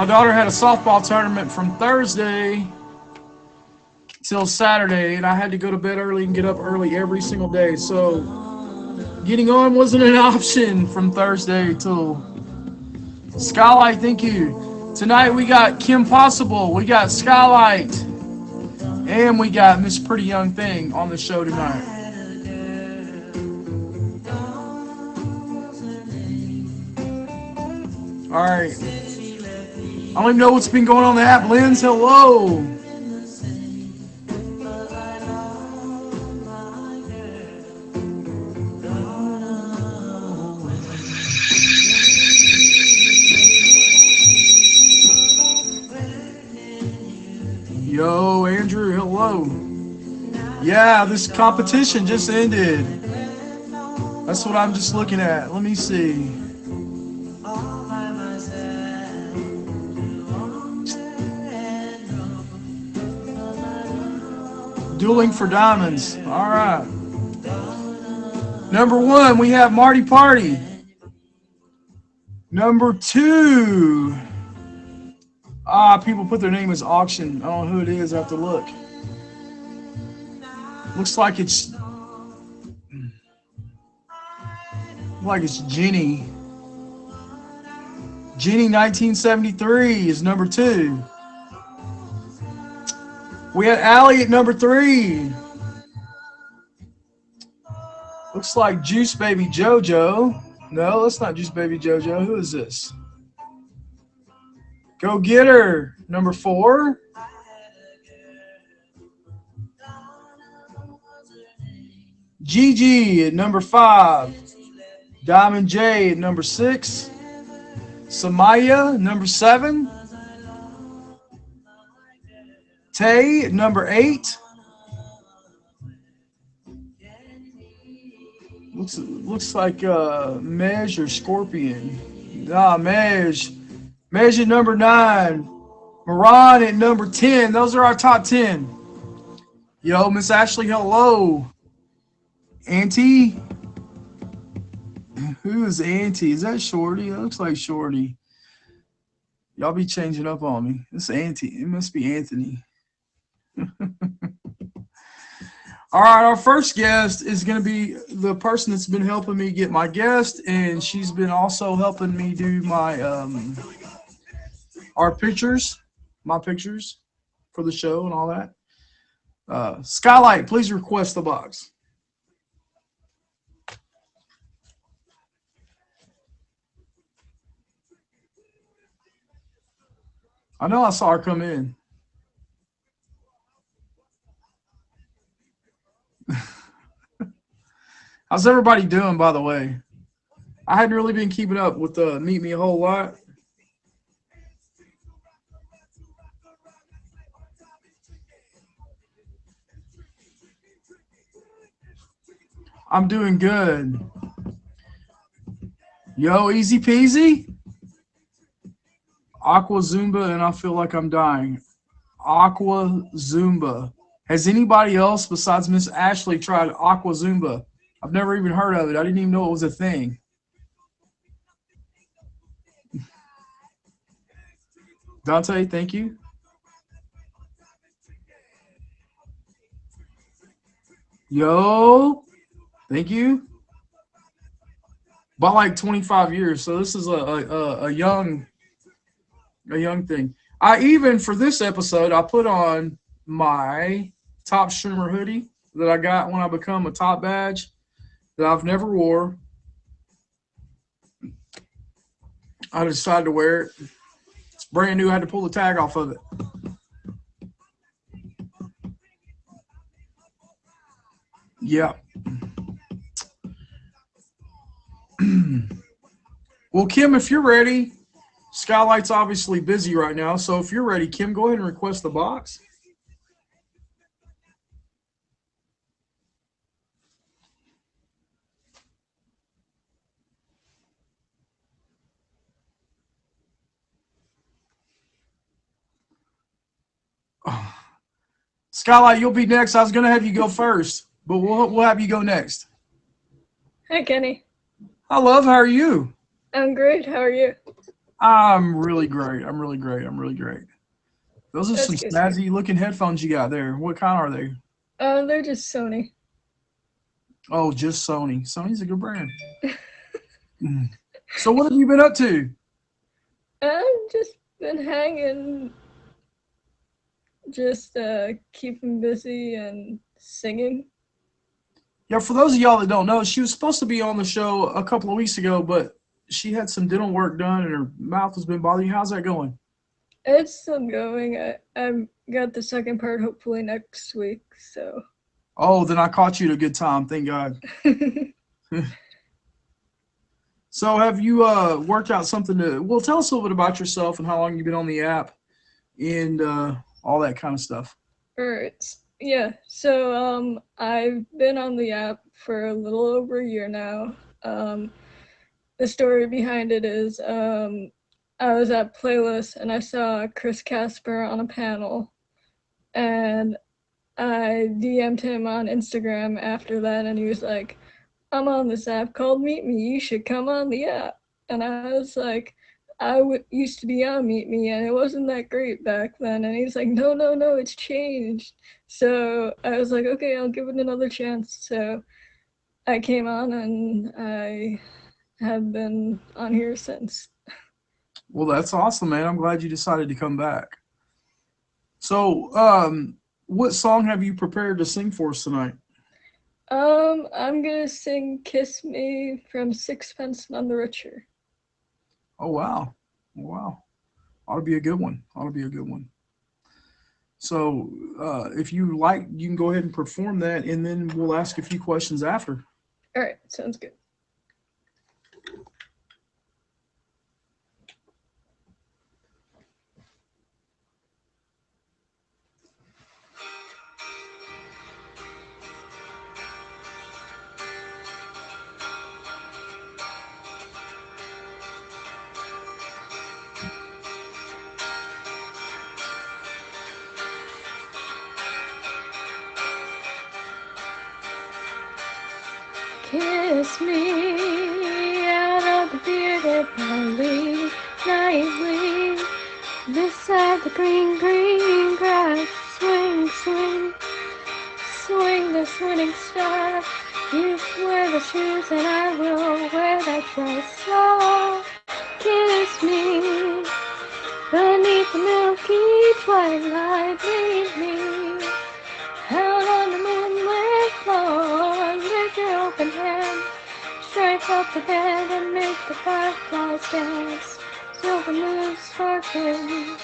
My daughter had a softball tournament from Thursday till Saturday, and I had to go to bed early and get up early every single day. So getting on wasn't an option from Thursday till Skylight. Thank you. Tonight we got Kim Possible, we got Skylight, and we got Miss Pretty Young Thing on the show tonight. All right. I don't even know what's been going on in the app. Lynn's, hello. Yo, Andrew, hello. Yeah, this competition just ended. That's what I'm just looking at. Let me see. Dueling for diamonds. All right. Number 1, we have Marty Party. Number 2. People put their name as auction. I don't know who it is. I have to look. Looks like it's Jenny. Jenny 1973 is number 2. We had Allie at number 3. Looks like Juice Baby JoJo. No, that's not Juice Baby JoJo. Who is this? Go Get Her, number 4. Gigi at number 5. Diamond J at number 6. Samaya, number 7. Tay, number 8. Looks like Mej or Scorpion. Nah, Mej. Mej at number 9. Moran at number 10. Those are our top 10. Yo, Miss Ashley, hello. Auntie? Who is Auntie? Is that Shorty? That looks like Shorty. Y'all be changing up on me. This Auntie. It must be Anthony. All right, our first guest is going to be the person that's been helping me get my guest, and she's been also helping me do my my pictures for the show and all that. Skylight, please request the box. I know I saw her come in. How's everybody doing, by the way? I hadn't really been keeping up with Meet Me a whole lot. I'm doing good. Yo, easy peasy. Aqua Zumba, and I feel like I'm dying. Aqua Zumba. Has anybody else besides Miss Ashley tried Aqua Zumba? I've never even heard of it. I didn't even know it was a thing. Dante, thank you. Yo, thank you. About like 25 years. So this is a young thing. I even, for this episode, I put on my top streamer hoodie that I got when I become a top badge that I've never wore. I decided to wear it. It's brand new. I had to pull the tag off of it. Yeah. Well, Kim, if you're ready, Skylight's obviously busy right now. So if you're ready, Kim, go ahead and request the box. Oh. Skylight, you'll be next. I was going to have you go first, but we'll have you go next. Hi, Kenny. Hi, love. How are you? I'm great. How are you? I'm really great. I'm really great. I'm really great. Those are That's some good to hear. snazzy looking headphones you got there. What kind are they? They're just Sony. Oh, just Sony. Sony's a good brand. Mm. So what have you been up to? I've just been hanging, just keeping busy and singing. Yeah, for those of y'all that don't know, she was supposed to be on the show a couple of weeks ago, but she had some dental work done and her mouth has been bothering you. How's that going? It's still going. I've got the second part hopefully next week. So. Oh, then I caught you at a good time. Thank God. So have you worked out something to well tell us a little bit about yourself and how long you've been on the app and all that kind of stuff. Alright. Yeah. So I've been on the app for a little over a year now. Um the story behind it is I was at Playlist and I saw Chris Casper on a panel and I DM'd him on Instagram after that and he was like, I'm on this app called Meet Me. You should come on the app. And I was like, used to be on Meet Me and it wasn't that great back then. And he's like, no, no, no, it's changed. So I was like, okay, I'll give it another chance. So I came on and I have been on here since. Well, that's awesome, man. I'm glad you decided to come back. So, what song have you prepared to sing for us tonight? I'm gonna sing Kiss Me from Sixpence None the Richer. Oh wow, wow, ought to be a good one. Ought to be a good one. So, if you like, you can go ahead and perform that, and then we'll ask a few questions after. Alright, sounds good. Kiss me out of the bearded valley nightly beside the green, green grass. Swing, swing, swing the swinging star. You wear the shoes and I will wear that dress. Oh, kiss me beneath the milky twilight. Lead me out on the moonlit floor with your open hand. Strike up the bed and make the fireflies dance. Silver moon sparkling.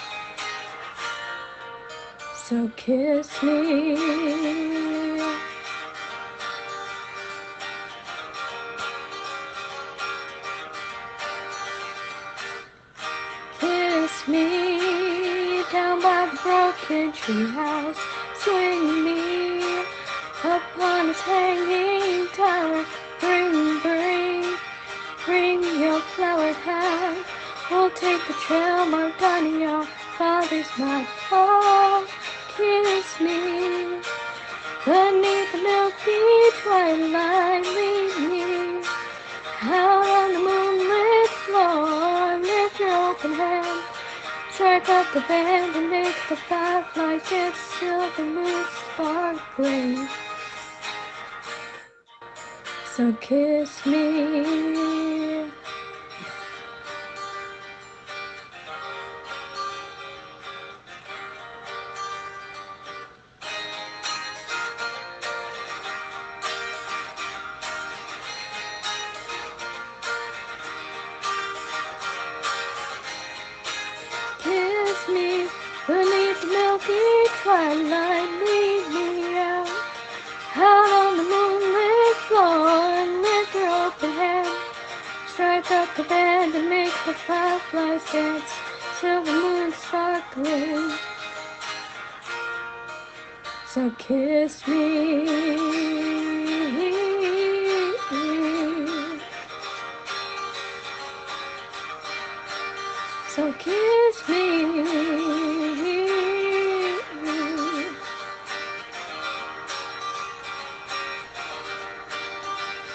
So kiss me. Kiss me down by the broken treehouse. Swing me up on its hanging tower. Bring, bring, bring your flowered hat. We'll take the trail marked on your father's map. Oh, kiss me beneath the milky twilight. Lead me out on the moonlit floor. Lift your open hand. Strike up the band and make the fireflies dance. Silver moon sparkling. So kiss me. Kiss me beneath the milky twilight. Lead me out on the moonlit floor and lift your open hand. Strike up the band and make the fireflies dance. Silver moon sparkling. So kiss me. So kiss me.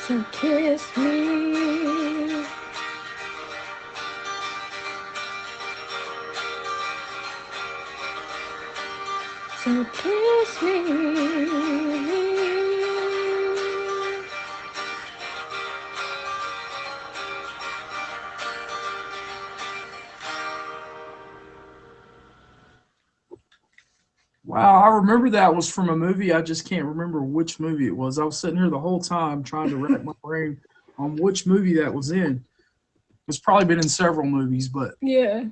So kiss me. So kiss me. Wow, I remember that was from a movie. I just can't remember which movie it was. I was sitting here the whole time trying to rack my brain on which movie that was in. It's probably been in several movies, but Yeah,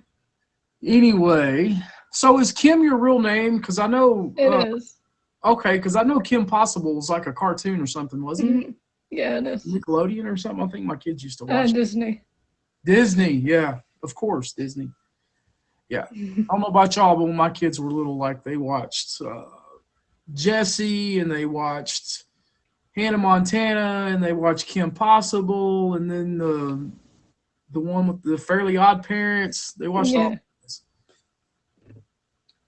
anyway. So is Kim your real name? Because I know, it is. okay, because I know Kim Possible was like a cartoon or something, wasn't it? Mhm. Yeah, it is. Nickelodeon or something. I think my kids used to watch Disney. Disney. Yeah, of course, Disney. Yeah, I don't know about y'all, but when my kids were little, like they watched Jesse and they watched Hannah Montana and they watched Kim Possible and then the one with the Fairly Odd Parents. They watched all Yeah. this.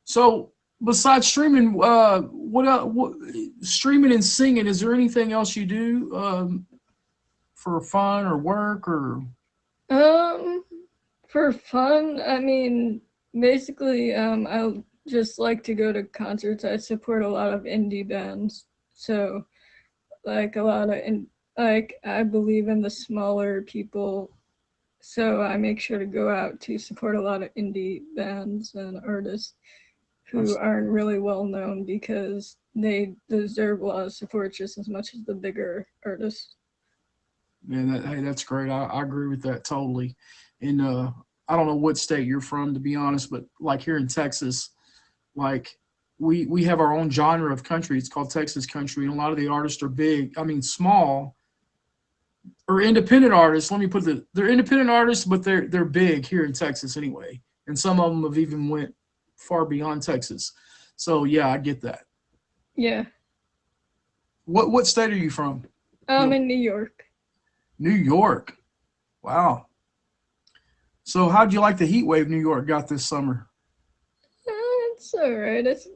So besides streaming, what streaming and singing? Is there anything else you do for fun or work or? Um, for fun, I mean, basically, I just like to go to concerts. I support a lot of indie bands, so like a lot of like I believe in the smaller people, so I make sure to go out to support a lot of indie bands and artists who aren't really well known because they deserve a lot of support just as much as the bigger artists. Man, hey, that's great. I agree with that totally. And I don't know what state you're from, to be honest, but like here in Texas, like we have our own genre of country. It's called Texas country, and a lot of the artists are big. I mean, small or independent artists. Let me put they're independent artists, but they're big here in Texas anyway. And some of them have even went far beyond Texas. So yeah, I get that. Yeah, What state are you from? I'm in New York. New York. Wow. So how'd you like the heat wave New York got this summer? It's alright. It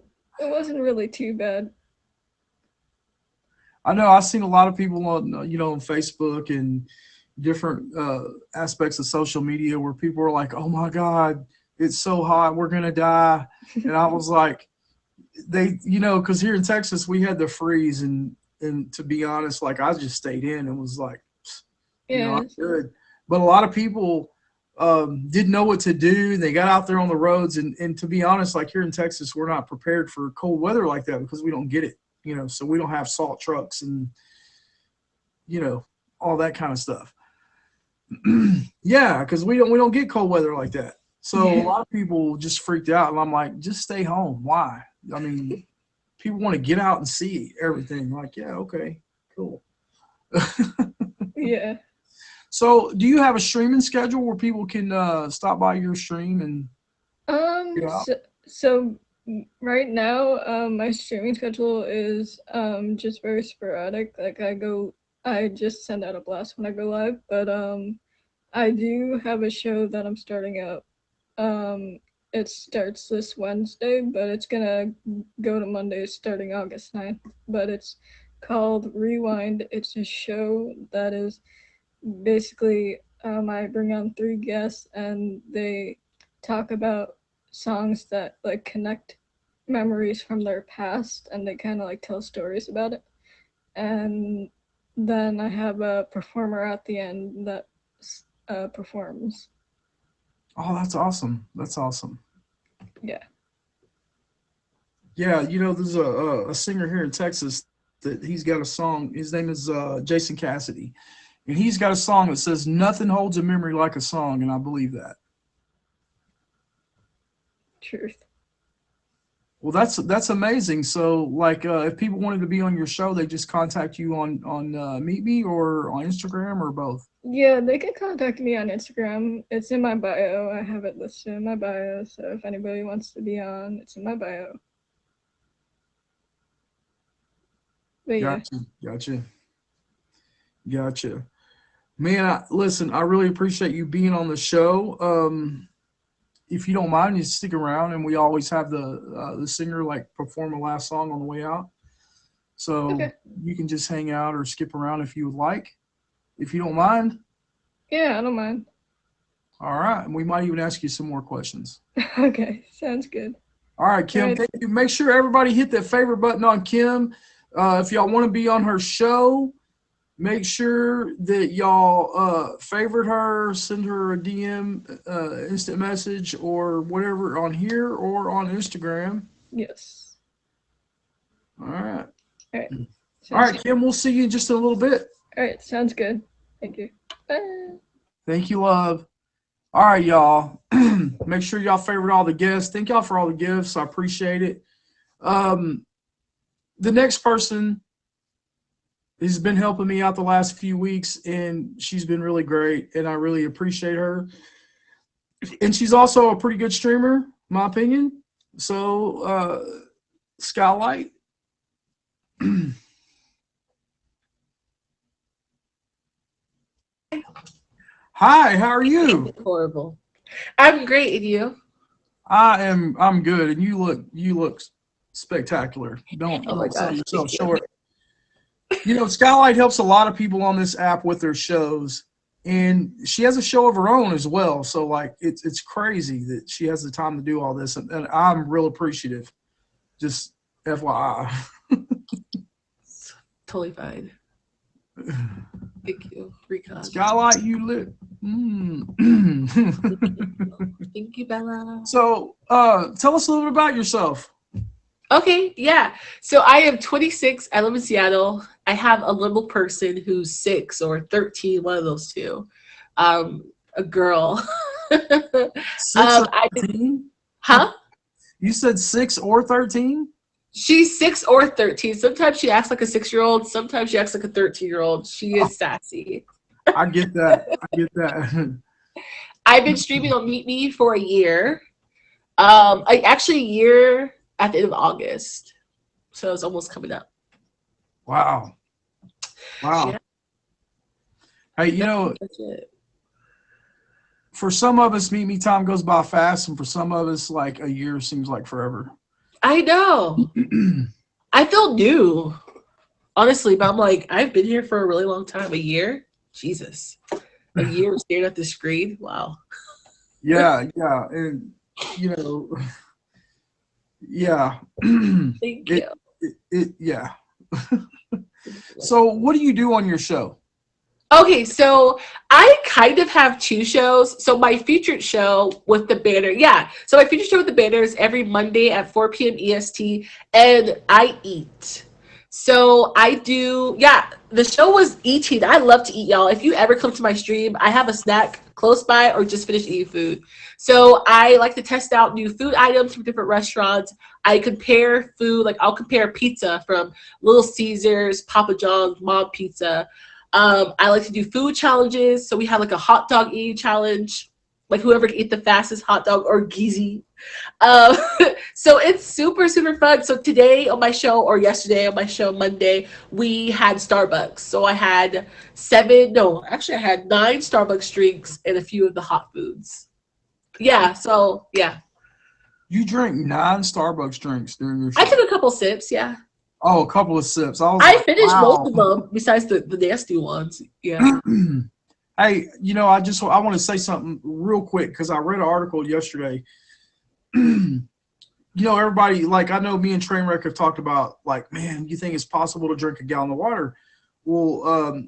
wasn't really too bad. I know I've seen a lot of people on on Facebook and different aspects of social media where people are like, "Oh my God, it's so hot, we're gonna die," and I was like, "They, because here in Texas we had the freeze, and to be honest, like I just stayed in and was like, I'm Yeah, good." But a lot of people didn't know what to do, and they got out there on the roads, and to be honest, like here in Texas, we're not prepared for cold weather like that because we don't get it. So we don't have salt trucks and you know all that kind of stuff. Yeah, because we don't get cold weather like that. So a yeah, lot of people just freaked out, and I'm like, just stay home. Why? I mean, people want to get out and see everything. Like, yeah, okay, cool. yeah. So, do you have a streaming schedule where people can stop by your stream and get out? So right now, my streaming schedule is just very sporadic. Like I just send out a blast when I go live, but I do have a show that I'm starting out. It starts this Wednesday, but it's gonna go to Monday starting August 9th. But it's called Rewind. It's a show that is basically I bring on three guests and they talk about songs that like connect memories from their past and they kind of like tell stories about it. And then I have a performer at the end that performs. Oh, that's awesome. That's awesome. Yeah. Yeah, there's a singer here in Texas that he's got a song. His name is Jason Cassidy, and he's got a song that says "Nothing holds a memory like a song," and I believe that. Truth. Well, that's amazing. So, like, if people wanted to be on your show, they just contact you on Meet Me or on Instagram or both. Yeah, they can contact me on Instagram. It's in my bio. I have it listed in my bio. So if anybody wants to be on, it's in my bio. But yeah. Gotcha, gotcha, gotcha. Man, listen, I really appreciate you being on the show. If you don't mind, you stick around, and we always have the singer like perform a last song on the way out. So Okay. you can just hang out or skip around if you would like. If you don't mind, Yeah, I don't mind. all right. And we might even ask you some more questions. Okay, sounds good. All right, Kim. Thank you. Make sure everybody hit that favorite button on Kim. If y'all want to be on her show, make sure that y'all favorite her, send her a DM, instant message, or whatever on here or on Instagram. Yes. All right. All right. All right, Kim. We'll see you in just a little bit. All right. Sounds good. Thank you. Bye. Thank you, love. All right, y'all. Make sure y'all favorite all the guests. Thank y'all for all the gifts. I appreciate it. The next person has been helping me out the last few weeks, and she's been really great, and I really appreciate her. And she's also a pretty good streamer, in my opinion. So, Skylight. Hi, how are you? Horrible. I'm great, and you? I'm good, and you look spectacular. Don't sell yourself short. You know, Skylight helps a lot of people on this app with their shows, and she has a show of her own as well. So like it's crazy that she has the time to do all this, and I'm real appreciative. Just FYI. Totally fine. Thank you. Recon. Skylight, you lit. Thank you, Bella. So, tell us a little bit about yourself. Okay, yeah. So I am 26. I live in Seattle. I have a little person who's 6 or 13, one of those two. A girl. 6 or 13? Huh? You said 6 or 13? She's 6 or 13. Sometimes she acts like a 6-year-old. Sometimes she acts like a 13-year-old. She is sassy. I get that. I've been streaming on Meet Me for a year. Actually a year at the end of August. So it's almost coming up. Wow. Yeah. Hey, you know, for some of us, Meet Me time goes by fast, and for some of us, like a year seems like forever. I know. I feel new, honestly, but I'm like, I've been here for a really long time. A year? Jesus. A year staring at the screen? Wow. Yeah. And, you know, yeah. Thank you. Yeah. So what do you do on your show? Okay, so I kind of have 2 shows. So my featured show with the banner, So my featured show with the banner is every Monday at 4 p.m. EST, and I eat. So I do, the show was eating. I love to eat, y'all. If you ever come to my stream, I have a snack close by or just finished eating food. So I like to test out new food items from different restaurants. I compare food, like I'll compare pizza from Little Caesars, Papa John's, Mom Pizza. I like to do food challenges. So we have like a hot dog eating challenge, like whoever can eat the fastest hot dog or geezy. So it's super, super fun. So today on my show, or yesterday on my show, Monday, we had Starbucks. So I had I had 9 Starbucks drinks and a few of the hot foods. Yeah, so yeah. You drank 9 Starbucks drinks during your show? I took a couple sips, yeah. Oh, a couple of sips. I finished most of them besides the nasty ones. Yeah. Hey, you know, I want to say something real quick because I read an article yesterday. You know, everybody, like, I know me and Trainwreck have talked about, like, man, you think it's possible to drink a gallon of water? Well,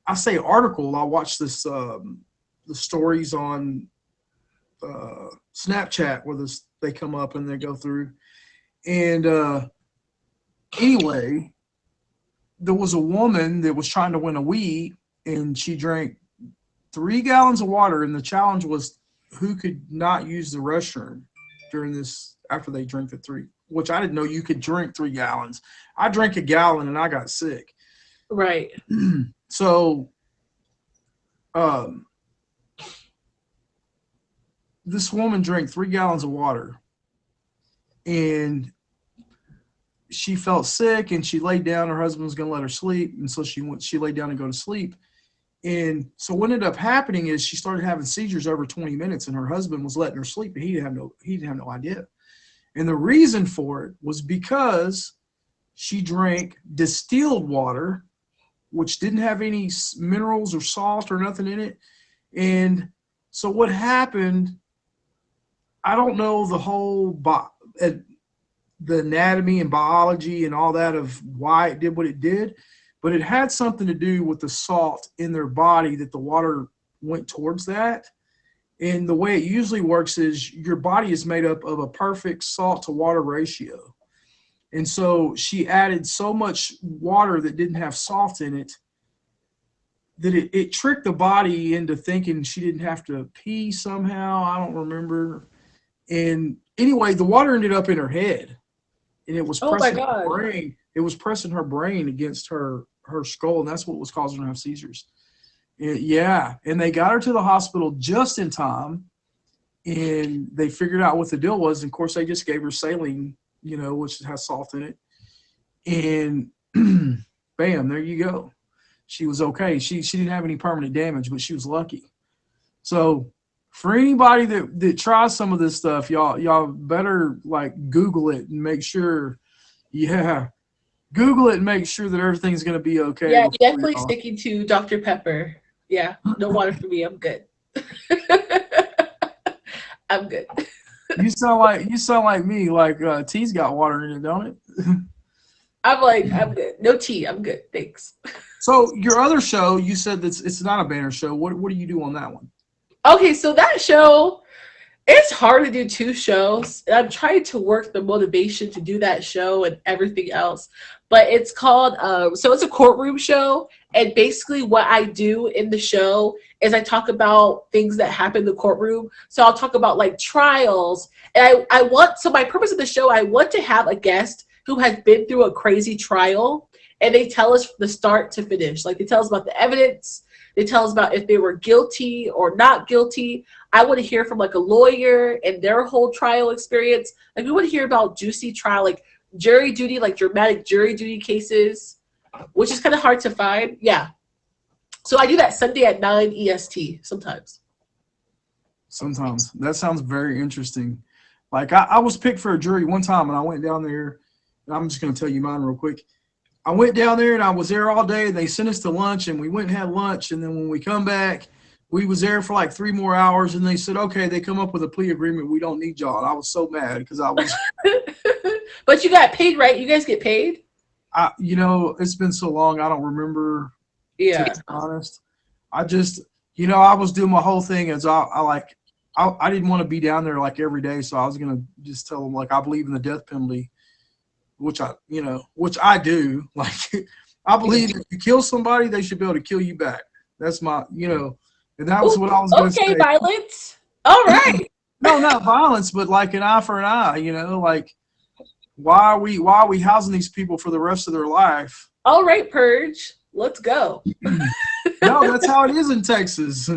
I say article. I watched this, the stories on Snapchat where they come up and they go through. And anyway, there was a woman that was trying to win a Wii, and she drank 3 gallons of water, and the challenge was who could not use the restroom during this after they drink the 3, which I didn't know you could drink 3 gallons. I drank a gallon and I got sick. Right. So this woman drank 3 gallons of water, and she felt sick, and she laid down. Her husband was going to let her sleep, and so she laid down and go to sleep. And so what ended up happening is she started having seizures over 20 minutes, and her husband was letting her sleep, but he didn't have no idea. And the reason for it was because she drank distilled water, which didn't have any minerals or salt or nothing in it. And so what happened, I don't know the whole at the anatomy and biology and all that of why it did what it did, but it had something to do with the salt in their body, that the water went towards that. And the way it usually works is your body is made up of a perfect salt to water ratio. And so she added so much water that didn't have salt in it that it tricked the body into thinking she didn't have to pee somehow. I don't remember. And anyway, the water ended up in her head, and it was pressing her brain. It was pressing her brain against her skull, and that's what was causing her to have seizures. Yeah, and they got her to the hospital just in time, and they figured out what the deal was. And of course, they just gave her saline, which has salt in it, and bam, there you go. She was okay. She didn't have any permanent damage, but she was lucky. So for anybody that tries some of this stuff, y'all better like Google it and make sure, Google it and make sure that everything's going to be okay. Yeah, definitely sticking to Dr. Pepper. Yeah, no water for me. I'm good. I'm good. You sound like me. Like tea's got water in it, don't it? I'm good. No tea. I'm good. Thanks. So your other show, you said that it's not a banner show. What do you do on that one? Okay, so that show, it's hard to do 2 shows. And I'm trying to work the motivation to do that show and everything else. But it's called, so it's a courtroom show. And basically what I do in the show is I talk about things that happen in the courtroom. So I'll talk about like trials. And so my purpose of the show, I want to have a guest who has been through a crazy trial. And they tell us from the start to finish. Like they tell us about the evidence. They tell us about if they were guilty or not guilty. I want to hear from like a lawyer and their whole trial experience. Like we want to hear about juicy trial, like jury duty, like dramatic jury duty cases, which is kind of hard to find. Yeah. So I do that Sunday at 9 EST sometimes. Sometimes. That sounds very interesting. Like I was picked for a jury one time, and I went down there, and I'm just going to tell you mine real quick. I went down there and I was there all day, and they sent us to lunch, and we went and had lunch. And then when we come back, we was there for like 3 more hours, and they said, okay, they come up with a plea agreement. We don't need y'all. And I was so mad because I was. But you got paid, right? You guys get paid? It's been so long. I don't remember. Yeah. To be honest, I just, I was doing my whole thing as I didn't want to be down there like every day. So I was going to just tell them like, I believe in the death penalty. Which I do. Like, I believe if you kill somebody, they should be able to kill you back. That's my, and that was what I was going to say. Okay, violence. All right. No, not violence, but like an eye for an eye. Like why are we housing these people for the rest of their life? All right, Purge. Let's go. No, that's how it is in Texas.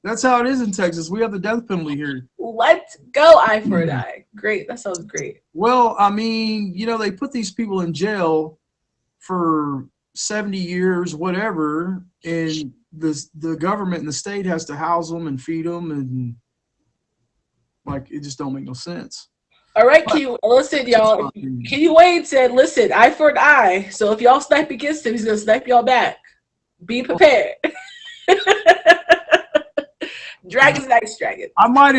That's how it is in Texas. We have the death penalty here. Let's go, eye for an eye. Great. That sounds great. Well, I mean, they put these people in jail for 70 years, whatever, and the government and the state has to house them and feed them, and like it just don't make no sense. All right, listen, y'all. Kennywayne said, listen, eye for an eye. So if y'all snipe against him, he's going to snipe y'all back. Be prepared. Dragon's nice, dragon. I might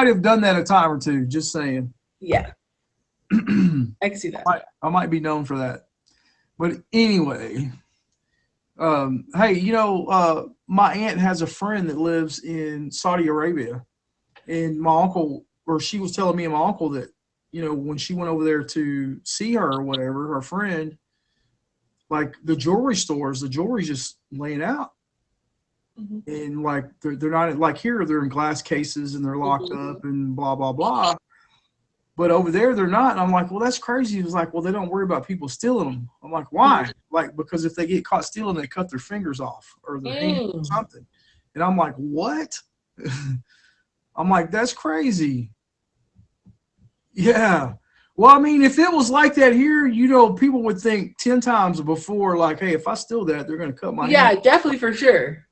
have done that a time or two. Just saying. Yeah, I can see that. I might be known for that. But anyway, hey, my aunt has a friend that lives in Saudi Arabia, and my uncle, or she was telling me and my uncle that, when she went over there to see her or whatever, her friend, like the jewelry stores, the jewelry's just laying out. Mm-hmm. And like they're not like here, they're in glass cases and they're locked up and blah blah blah. But over there they're not. And I'm like, well, that's crazy. He was like, well, they don't worry about people stealing them. I'm like, why? Mm-hmm. Like, because if they get caught stealing, they cut their fingers off or their hands or something. And I'm like, what? I'm like, that's crazy. Yeah. Well, I mean, if it was like that here, people would think 10 times before, like, hey, if I steal that, they're going to cut my hand. Yeah, definitely for sure.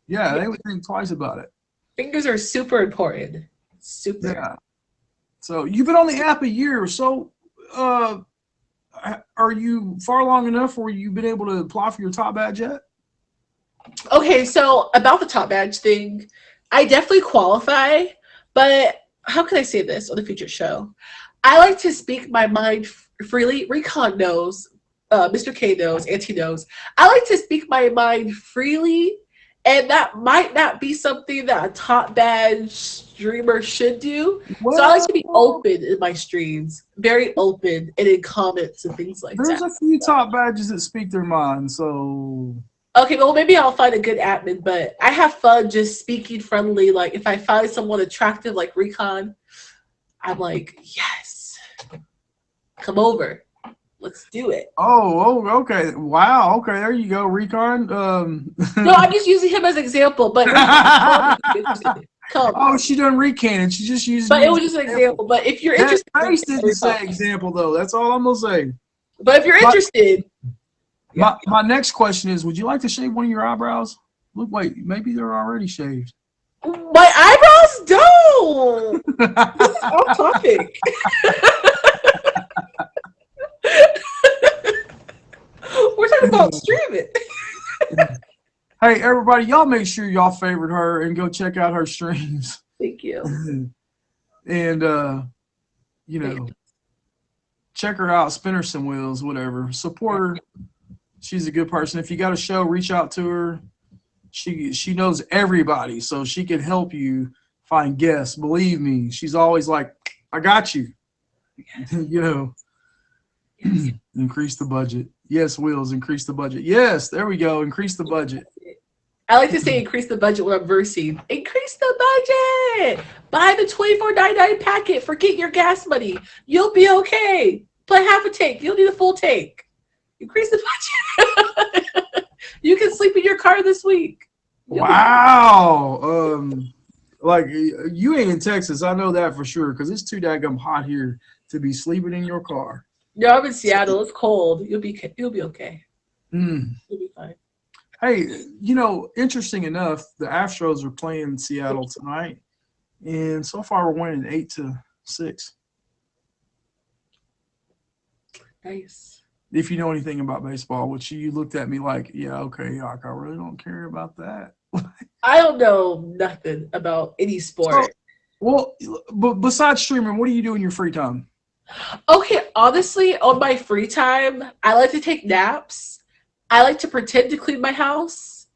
Yeah, they would think twice about it. Fingers are super important. Super. Yeah. So you've been on the app a year. So are you far long enough where you've been able to apply for your top badge yet? Okay, so about the top badge thing, I definitely qualify, but how can I say this on the featured show? I like to speak my mind freely. Recon knows, Mr. K knows, Auntie knows. I like to speak my mind freely, and that might not be something that a top badge streamer should do. So I like to be open in my streams, very open, and in comments and things like there's that. a few top badges that speak their mind, so Okay, well, maybe I'll find a good admin, but I have fun just speaking friendly. Like, if I find someone attractive like Recon, I'm like, yes, come over. Let's do it. Oh, okay. Wow. Okay, there you go, Recon. No, I'm just using him as an example, but come. Oh, she done recanted. She just used. But it was just an example. But if you're That interested, face didn't say example though. That's all I'm gonna say. but if you're interested, My next question is: would you like to shave one of your eyebrows? Look, wait, maybe they're already shaved. my eyebrows don't. This is off topic. We're talking about streaming. Hey, everybody, y'all make sure y'all favorite her and go check out her streams. Thank you. And, you know, check her out, spin her some wheels, whatever. Support her. She's a good person. If you got a show, reach out to her. She knows everybody, so she can help you find guests. Believe me, she's always like, I got you. You know, Yes. increase the budget. Yes, Wheels, increase the budget. Yes, there we go. Increase the budget. I like to say increase the budget when I'm versing. Increase the budget. Buy the $24.99 packet. Forget your gas money. You'll be okay. Put half a tank. You'll need a full tank. Increase the budget. You can sleep in your car this week. Wow. Like you ain't in Texas. I know that for sure because it's too daggum hot here to be sleeping in your car. No, I'm in Seattle. It's cold. You'll be okay. Mm. You'll be fine. Hey, you know, interesting enough, the Astros are playing in Seattle tonight, and so far we're winning 8-6. Nice. If you know anything about baseball, which you looked at me like, yeah, okay, like I really don't care about that. I don't know nothing about any sport. So, well, but besides streaming, what do you do in your free time? Okay, honestly, on my free time, I like to take naps. I like to pretend to clean my house.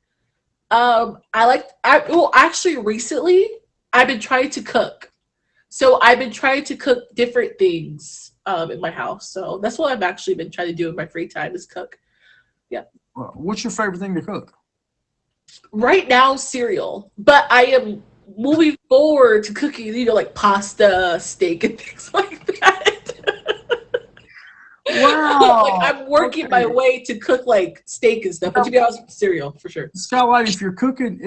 Actually, recently, I've been trying to cook. So I've been trying to cook different things in my house. So that's what I've actually been trying to do in my free time is cook. Yeah. What's your favorite thing to cook? Right now, cereal. But I am moving forward to cooking, like pasta, steak, and things like that. Wow. Like I'm working my way to cook like steak and stuff. But to be honest, cereal for sure. Skylight, if you're cooking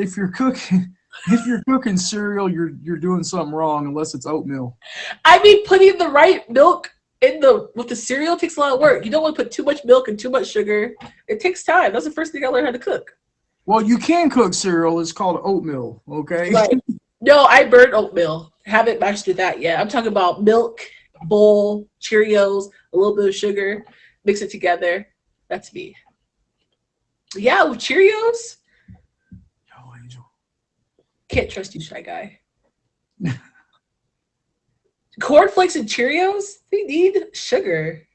cereal, you're doing something wrong unless it's oatmeal. I mean, putting the right milk with the cereal takes a lot of work. You don't want to put too much milk and too much sugar. It takes time. That's the first thing I learned how to cook. Well, you can cook cereal. It's called oatmeal, okay? Right. No, I burned oatmeal. Haven't mastered that yet. I'm talking about milk, bowl, Cheerios, a little bit of sugar, mix it together. That's me. Yeah, with Cheerios. Yo, Angel. Can't trust you, shy guy. Cornflakes and Cheerios, they need sugar.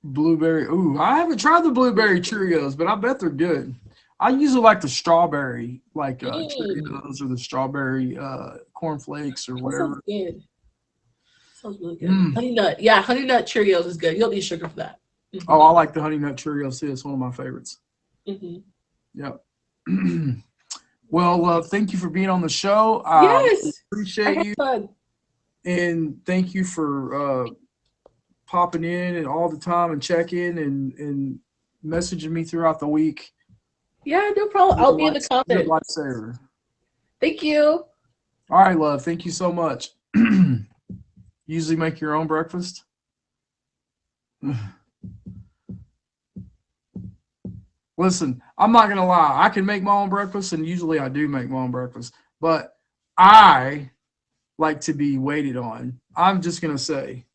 Blueberry. Ooh, I haven't tried the blueberry Cheerios, but I bet they're good. I usually like the strawberry, like Cheerios or the strawberry cornflakes or whatever. Sounds good. Sounds really good. Honey nut. Yeah, honey nut Cheerios is good. You don't need sugar for that. Mm-hmm. Oh, I like the honey nut Cheerios too. It's one of my favorites. Mm-hmm. Yep. Well, thank you for being on the show. Yes. Appreciate you. Fun. And thank you for popping in and all the time and checking and messaging me throughout the week. Yeah, no problem. I'll be in the comments. Lifesaver. Thank you. All right, love. Thank you so much. Usually make your own breakfast. Listen, I'm not going to lie. I can make my own breakfast, and usually I do make my own breakfast. But I like to be waited on. I'm just going to say,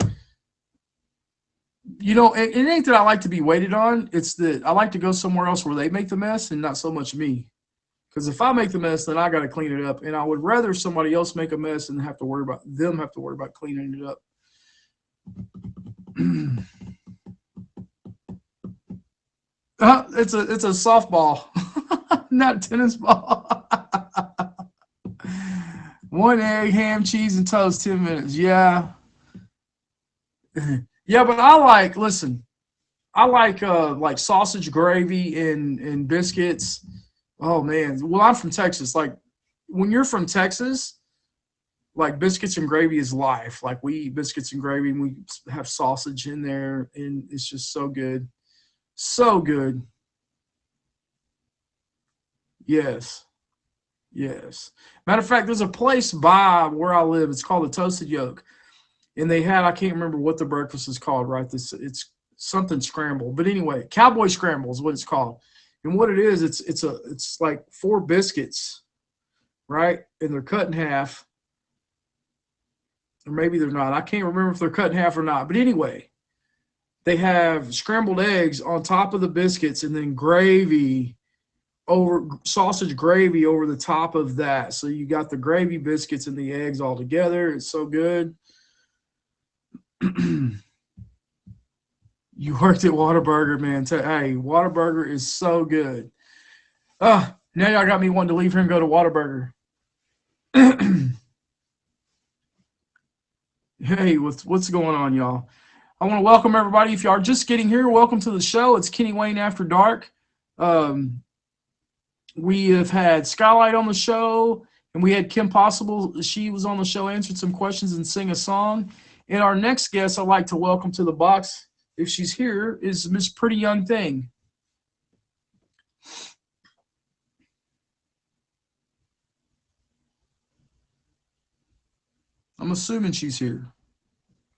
you know, it ain't that I like to be waited on. It's that I like to go somewhere else where they make the mess and not so much me. Because if I make the mess, then I got to clean it up, and I would rather somebody else make a mess and have to worry about cleaning it up. It's a softball, not a tennis ball. 1 egg, ham, cheese, and toast. 10 minutes. Yeah, yeah, but I like sausage gravy and biscuits. Oh man, well I'm from Texas. Like when you're from Texas, like biscuits and gravy is life. Like we eat biscuits and gravy and we have sausage in there, and it's just so good. So good. Yes. Yes. Matter of fact, there's a place by where I live. It's called the Toasted Yolk. And they had, I can't remember what the breakfast is called, right? It's something scramble. But anyway, Cowboy Scramble is what it's called. And what it is, it's like 4 biscuits, right? And they're cut in half. Or maybe they're not. I can't remember if they're cut in half or not. But anyway, they have scrambled eggs on top of the biscuits and then sausage gravy over the top of that. So you got the gravy, biscuits, and the eggs all together. It's so good. You worked at Whataburger, man. Hey, Whataburger is so good. Now y'all got me wanting to leave here and go to Whataburger. Hey, what's going on, y'all? I want to welcome everybody. If y'all are just getting here, welcome to the show. It's Kennywayne After Dark. We have had Skylight on the show, and we had Kim Possible. She was on the show, answered some questions, and sing a song. And our next guest I'd like to welcome to the box, if she's here, is Miss Pretty Young Thing. I'm assuming she's here.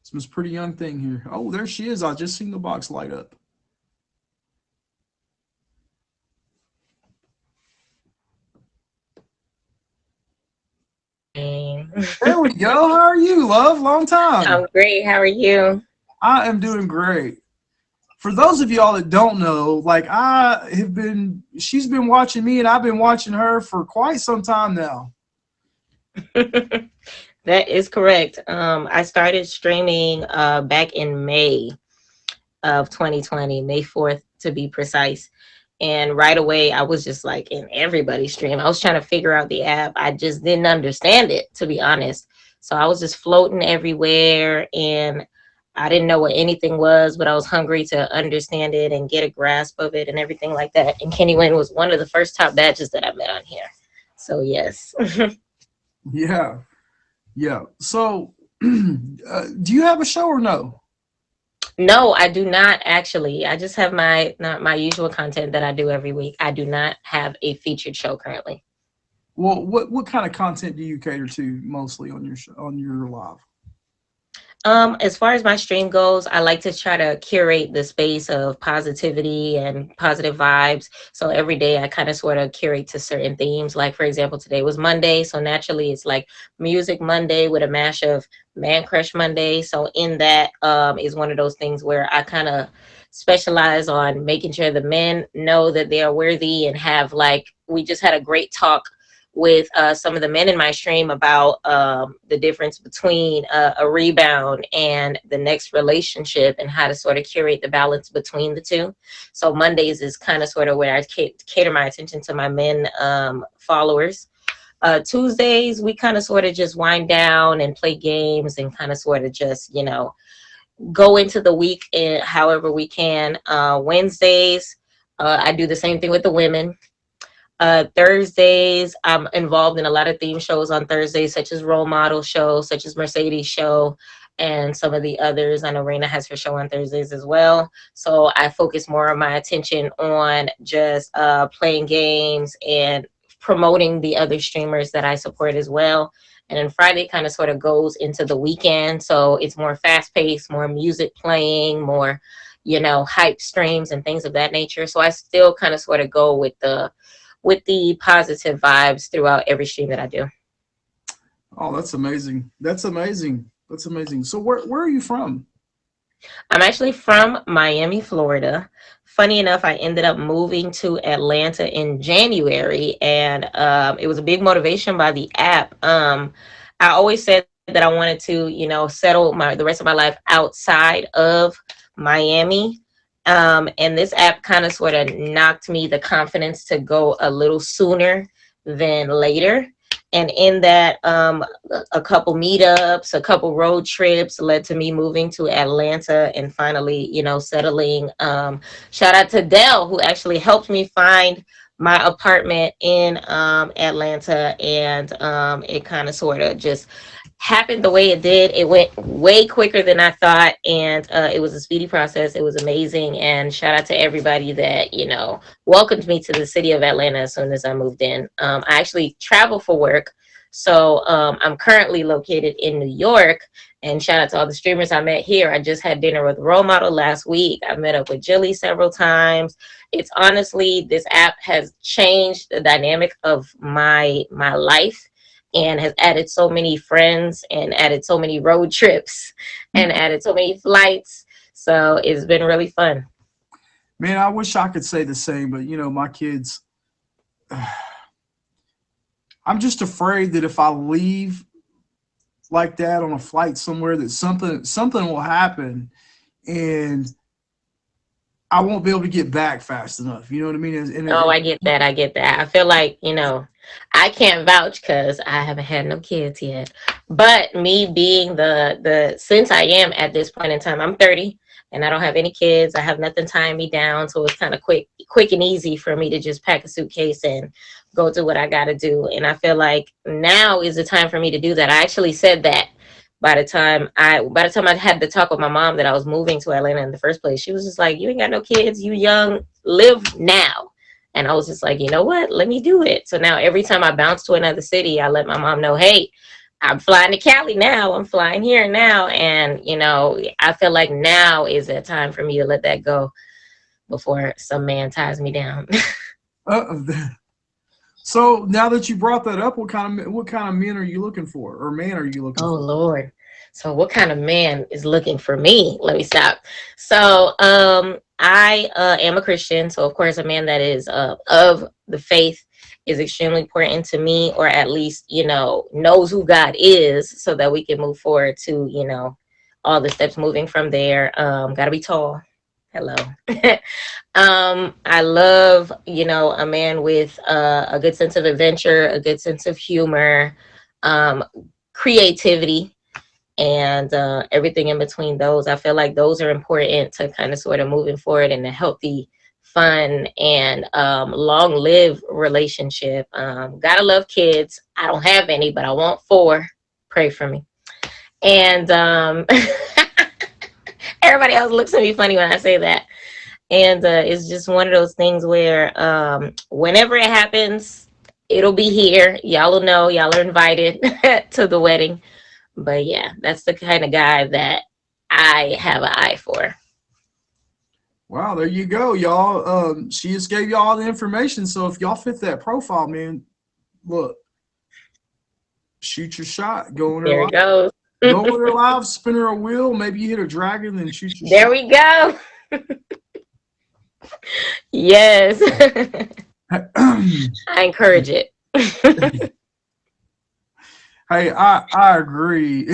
It's Miss Pretty Young Thing here. Oh, there she is. I just seen the box light up. There we go. How are you, love? Long time. I'm great. How are you? I am doing great. For those of y'all that don't know, like she's been watching me and I've been watching her for quite some time now. That is correct. I started streaming back in May of 2020, May 4th to be precise. And right away, I was just like in everybody's stream. I was trying to figure out the app. I just didn't understand it, to be honest. So I was just floating everywhere and I didn't know what anything was, but I was hungry to understand it and get a grasp of it and everything like that. And Kennywayne was one of the first top badges that I met on here. So yes. Yeah. Yeah. So do you have a show or no? No, I do not actually. I just have my usual content that I do every week. I do not have a featured show currently. Well, what kind of content do you cater to mostly on your live? As far as my stream goes, I like to try to curate the space of positivity and positive vibes. So every day I kind of sort of curate to certain themes. Like, for example, today was Monday. So naturally it's like Music Monday with a mash of Man Crush Monday. So in that is one of those things where I kind of specialize on making sure the men know that they are worthy and have we just had a great talk with some of the men in my stream about the difference between a rebound and the next relationship and how to sort of curate the balance between the two. So Mondays is kind of sort of where I cater my attention to my men followers. Tuesdays, we kind of sort of just wind down and play games and kind of sort of just, go into the week however we can. Wednesdays, I do the same thing with the women. Thursdays, I'm involved in a lot of theme shows on Thursdays, such as Role Model Show, such as Mercedes Show, and some of the others. I know Raina has her show on Thursdays as well. So I focus more of my attention on just playing games and promoting the other streamers that I support as well. And then Friday kind of sort of goes into the weekend. So it's more fast paced, more music playing, more, hype streams and things of that nature. So I still kind of sort of go with the positive vibes throughout every stream that I do. Oh, that's amazing. That's amazing. So where are you from? I'm actually from Miami, Florida. Funny enough, I ended up moving to Atlanta in January, and it was a big motivation by the app. I always said that I wanted to, settle the rest of my life outside of Miami. And this app kind of sort of knocked me the confidence to go a little sooner than later. And in that, a couple meetups, a couple road trips led to me moving to Atlanta and finally, settling. Shout out to Dell, who actually helped me find my apartment in Atlanta. And it kind of sort of just happened the way it did. It went way quicker than I thought, and it was a speedy process. It was amazing, and shout out to everybody that welcomed me to the city of Atlanta as soon as I moved in. I actually travel for work, so I'm currently located in New York. And shout out to all the streamers I met here. I just had dinner with Role Model last week. I met up with Jilly several times. It's honestly, this app has changed the dynamic of my life and has added so many friends and added so many road trips and added so many flights. So it's been really fun. Man, I wish I could say the same, but my kids, I'm just afraid that if I leave like that on a flight somewhere, that something will happen and I won't be able to get back fast enough. You know what I mean? I get that. I feel like, I can't vouch because I haven't had no kids yet. But me being since I am at this point in time, I'm 30 and I don't have any kids. I have nothing tying me down. So it's kind of quick and easy for me to just pack a suitcase and go do what I got to do. And I feel like now is the time for me to do that. I actually said that by the time I had to talk with my mom that I was moving to Atlanta in the first place. She was just like, you ain't got no kids, you young, live now. And I was just like, you know what, let me do it. So now every time I bounce to another city, I let my mom know, hey, I'm flying to Cali now, I'm flying here now. And I feel like now is that time for me to let that go before some man ties me down. So now that you brought that up, what kind of men are you looking for, or man are you looking for? Oh Lord. So what kind of man is looking for me? Let me stop. So I am a Christian. So of course a man that is of the faith is extremely important to me, or at least, knows who God is so that we can move forward to, all the steps moving from there. Gotta be tall. Hello. I love, a man with a good sense of adventure, a good sense of humor, creativity, and everything in between those. I feel like those are important to kind of sort of moving forward in a healthy, fun, and long-lived relationship. Gotta love kids. I don't have any, but I want 4. Pray for me. And everybody else looks at me funny when I say that. And it's just one of those things where whenever it happens, it'll be here. Y'all will know. Y'all are invited to the wedding. But yeah, that's the kind of guy that I have an eye for. Wow, there you go, y'all. She just gave y'all the information. So if y'all fit that profile, man, look, shoot your shot. Go in her There it goes. Go in her live, spin her a wheel. Maybe you hit a dragon, then shoot your There shot. we go. Yes. I encourage it. Hey, I agree.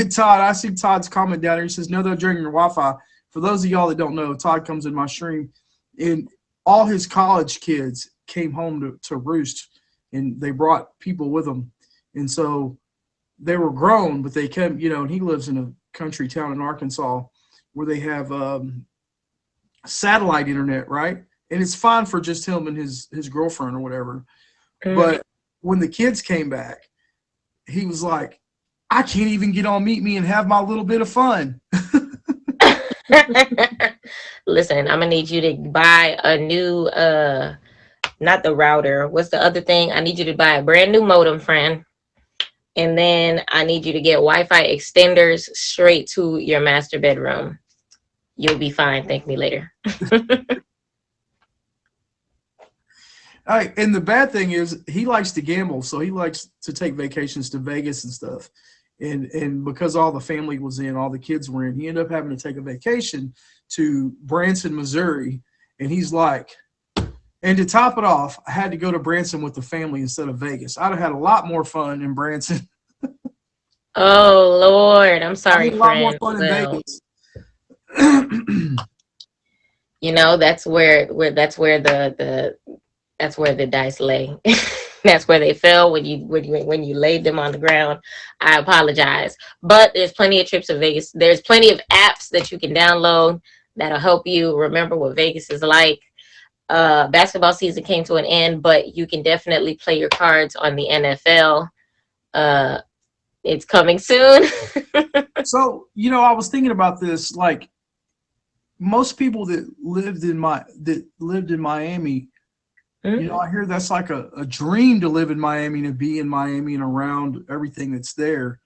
Todd, I see Todd's comment down here. He says, no, they're drinking your Wi-Fi. For those of y'all that don't know, Todd comes in my stream, and all his college kids came home to roost, and they brought people with them. And so they were grown, but they came, and he lives in a country town in Arkansas where they have satellite internet, right? And it's fine for just him and his girlfriend or whatever. But when the kids came back, he was like, I can't even get on Meet Me and have my little bit of fun. Listen, I'm gonna need you to buy a new not the router. What's the other thing? I need you to buy a brand new modem, friend. And then I need you to get Wi-Fi extenders straight to your master bedroom. You'll be fine. Thank me later. And the bad thing is he likes to gamble, so he likes to take vacations to Vegas and stuff. and because all the family was in, all the kids were in, he ended up having to take a vacation to Branson, Missouri, and he's like, and to top it off, I had to go to Branson with the family instead of Vegas. I'd have had a lot more fun in Branson. Oh Lord, I'm I sorry, mean, a lot more friend. fun in Well, Vegas. you know, that's where the dice lay. That's where they fell when you laid them on the ground. I apologize, but there's plenty of trips to Vegas. There's plenty of apps that you can download that'll help you remember what Vegas is like. Basketball season came to an end, but you can definitely play your cards on the NFL. Uh, it's coming soon. So, I was thinking about this. Like most people that lived in Miami, I hear that's like a dream to live in Miami, to be in Miami and around everything that's there.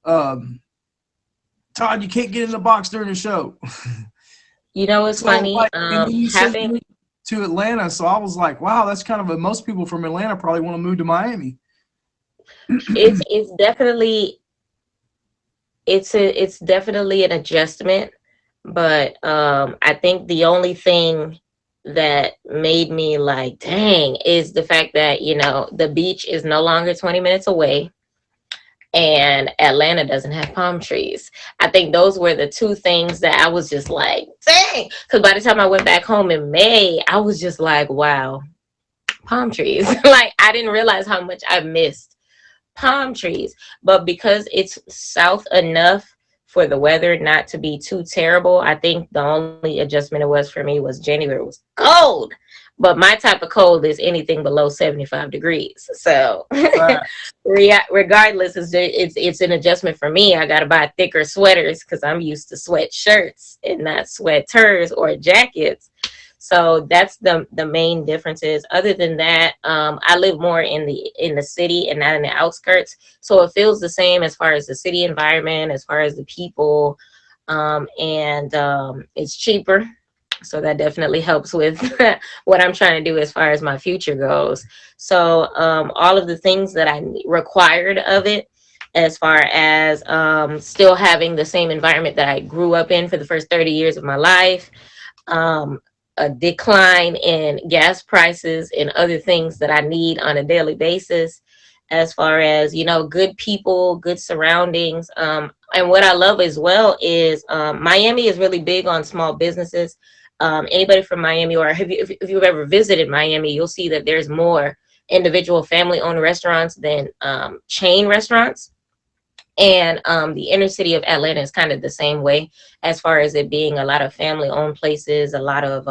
Todd, you can't get in the box during the show. You know, it's So, funny. like, and then you said you Having moved to Atlanta, so I was like, wow, that's kind of most people from Atlanta probably want to move to Miami. it's definitely it's definitely an adjustment, but I think the only thing that made me like, dang, is the fact that the beach is no longer 20 minutes away, and Atlanta doesn't have palm trees. I think those were the two things that I was just like, dang, because by the time I went back home in May, I was just like, wow, palm trees. Like, I didn't realize how much I missed palm trees. But because it's south enough for the weather not to be too terrible, I think the only adjustment it was for me was January was cold. But my type of cold is anything below 75 degrees. So regardless, it's an adjustment for me. I got to buy thicker sweaters because I'm used to sweatshirts and not sweaters or jackets. So that's the main differences. Other than that, I live more in the city and not in the outskirts. So it feels the same as far as the city environment, as far as the people, and it's cheaper. So that definitely helps with what I'm trying to do as far as my future goes. So all of the things that I required of it, as far as still having the same environment that I grew up in for the first 30 years of my life, a decline in gas prices and other things that I need on a daily basis, as far as, good people, good surroundings. And what I love as well is Miami is really big on small businesses. Anybody from Miami, or if you've ever visited Miami, you'll see that there's more individual family-owned restaurants than chain restaurants. And the inner city of Atlanta is kind of the same way, as far as it being a lot of family-owned places, a lot of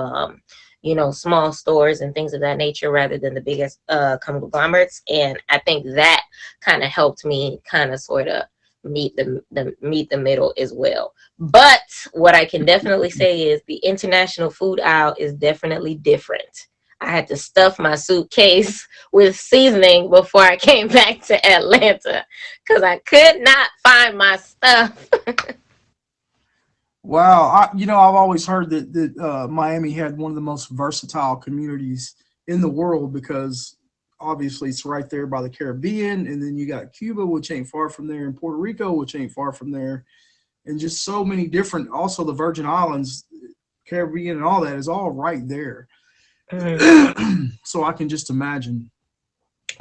small stores and things of that nature, rather than the biggest conglomerates. And I think that kind of helped me kind of sort of meet the middle as well. But what I can definitely say is the international food aisle is definitely different. I had to stuff my suitcase with seasoning before I came back to Atlanta because I could not find my stuff. Wow, I've always heard that Miami had one of the most versatile communities in the world, because obviously it's right there by the Caribbean, and then you got Cuba, which ain't far from there, and Puerto Rico, which ain't far from there, and just so many different. Also, the Virgin Islands, Caribbean, and all that is all right there. So I can just imagine.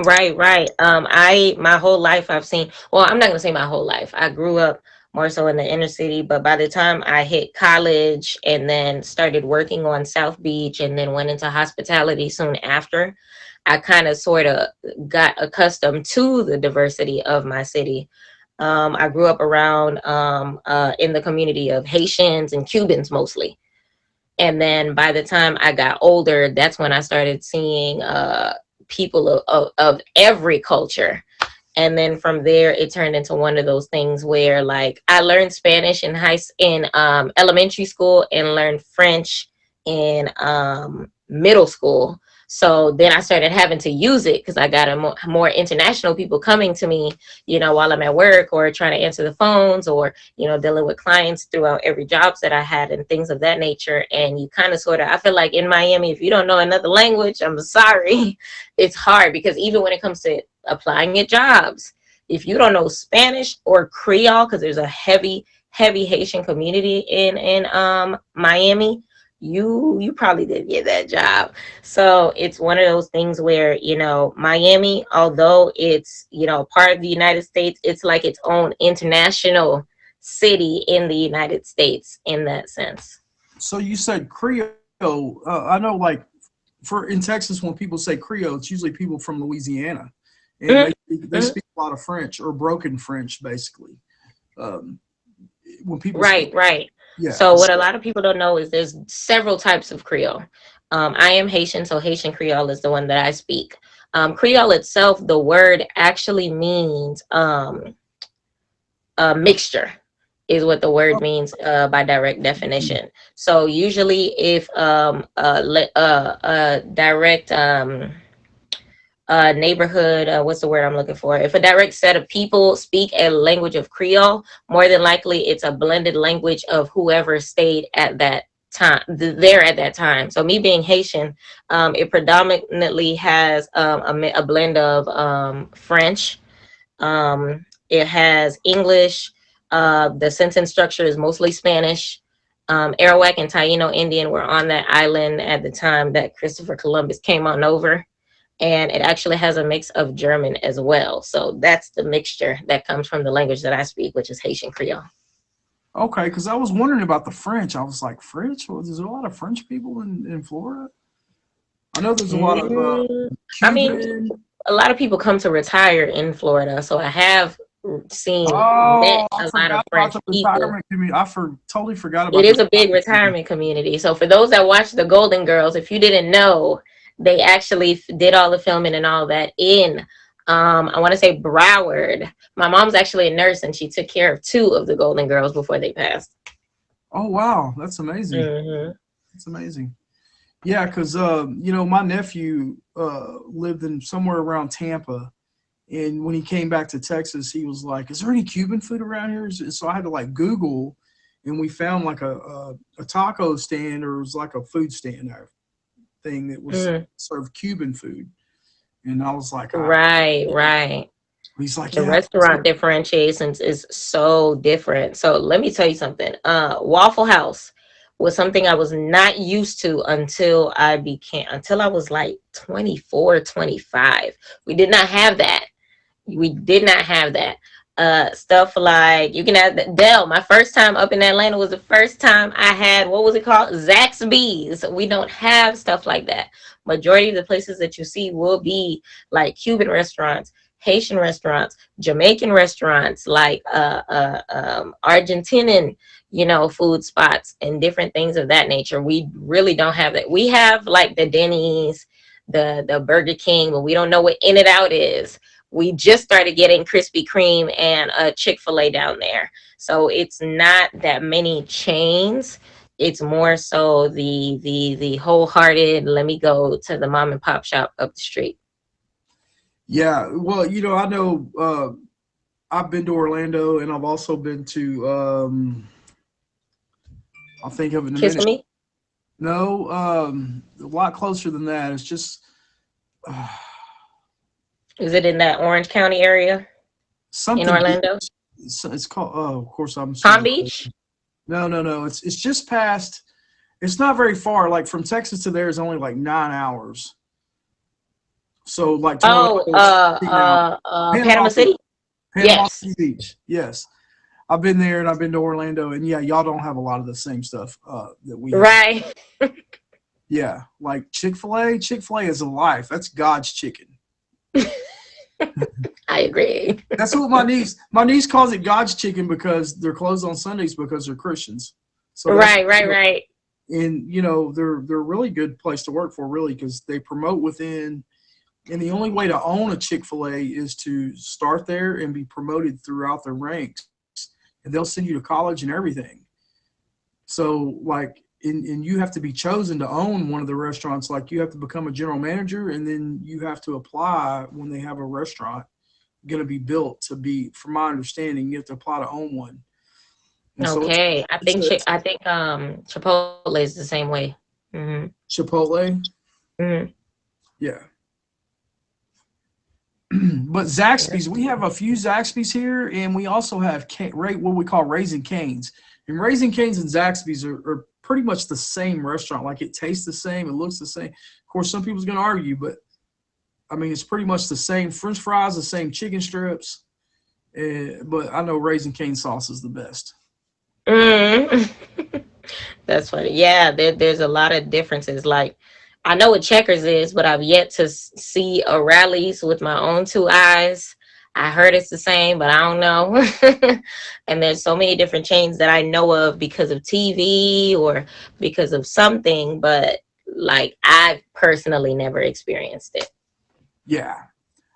Right. My whole life I've seen, well, I'm not gonna say my whole life. I grew up more so in the inner city, but by the time I hit college and then started working on South Beach and then went into hospitality soon after, I kind of sort of got accustomed to the diversity of my city. I grew up around in the community of Haitians and Cubans mostly. And then by the time I got older, that's when I started seeing people of every culture. And then from there, it turned into one of those things where, like, I learned Spanish in elementary school and learned French in middle school. So then I started having to use it because I got more international people coming to me, while I'm at work or trying to answer the phones, or, dealing with clients throughout every jobs that I had and things of that nature. And you kind of sort of, I feel like in Miami, if you don't know another language, I'm sorry, it's hard, because even when it comes to applying at jobs, if you don't know Spanish or Creole, because there's a heavy Haitian community in Miami, you probably didn't get that job. So it's one of those things where, you know, Miami, although it's, you know, part of the United States, it's like its own international city in the United States in that sense. So you said Creole. I know, like, for in Texas, when people say Creole, it's usually people from Louisiana, and they speak a lot of French or broken French, basically. When people Right, right. yeah. So what a lot of people don't know is there's several types of Creole. I am Haitian, so Haitian Creole is the one that I speak. Creole itself, the word actually means a mixture, is what the word means by direct definition. So usually, if a direct neighborhood, what's the word I'm looking for? If a direct set of people speak a language of Creole, more than likely it's a blended language of whoever stayed at that time, there at that time. So me being Haitian, it predominantly has a blend of French. It has English. The sentence structure is mostly Spanish. Arawak and Taino Indian were on that island at the time that Christopher Columbus came on over. And it actually has a mix of German as well. So that's the mixture that comes from the language that I speak, which is Haitian Creole. Okay, because I was wondering about the French. I was like, French? Well, there's a lot of French people in Florida. I know there's a lot of Cuban. I mean, a lot of people come to retire in Florida, so I have seen met a lot of French people. Totally forgot about it. Is a big retirement community. So for those that watch the Golden Girls, if you didn't know, they actually did all the filming and all that in I want to say Broward. My mom's actually a nurse, and she took care of 2 of the Golden Girls before they passed. Oh wow, that's amazing. That's amazing. Yeah, because you know, my nephew lived in somewhere around Tampa, and when he came back to Texas, he was like, "Is there any Cuban food around here?" So I had to like Google, and we found like a taco stand, or it was like a food stand thing that was served Cuban food, and I was like, right. He's like, the restaurant differentiations is so different. So let me tell you something. Waffle House was something I was not used to until I was like 24, 25. We did not have that. Stuff like, you can have the Dell. My first time up in Atlanta was the first time I had, what was it called? Zaxby's. We don't have stuff like that. Majority of the places that you see will be like Cuban restaurants, Haitian restaurants, Jamaican restaurants, like Argentinian, you know, food spots and different things of that nature. We really don't have that. We have like the Denny's, the Burger King, but we don't know what In-N-Out is. We just started getting Krispy Kreme and Chick-fil-A down there. So it's not that many chains. It's more so the wholehearted, let me go to the mom and pop shop up the street. Yeah, well, you know, I know I've been to Orlando, and I've also been to I'll think of it in a minute. Kissimmee? No, a lot closer than that. It's just is it in that Orange County area? Something in Orlando? It's called, oh, of course I'm Palm Beach? No. It's just past. It's not very far. Like from Texas to there is only like 9 hours. So like Panama City? Panama City Beach. Yes. I've been there, and I've been to Orlando, and yeah, y'all don't have a lot of the same stuff that we have. Right. Yeah, like Chick-fil-A. Chick-fil-A is a life. That's God's chicken. I agree. That's what my niece calls it, God's chicken, because they're closed on Sundays because they're Christians. So right. And you know, they're a really good place to work for, really, because they promote within. And the only way to own a Chick-fil-A is to start there and be promoted throughout their ranks, and they'll send you to college and everything. So like, and you have to be chosen to own one of the restaurants. Like, you have to become a general manager, and then you have to apply when they have a restaurant going to be built to be, from my understanding, you have to apply to own one. And okay. So I think Chipotle is the same way. Mm-hmm. Chipotle? Mm-hmm. Yeah. But Zaxby's, we have a few Zaxby's here, and we also have what we call Raising Cane's. And Raising Cane's and Zaxby's are pretty much the same restaurant. Like, it tastes the same, it looks the same. Of course, some people's going to argue, but I mean, it's pretty much the same French fries, the same chicken strips. But I know Raising Cane sauce is the best. Mm. That's funny. Yeah, there's a lot of differences. Like, I know what Checkers is, but I've yet to see a Rally's with my own two eyes. I heard it's the same, but I don't know. And there's so many different chains that I know of because of TV or because of something, but like I've personally never experienced it. Yeah.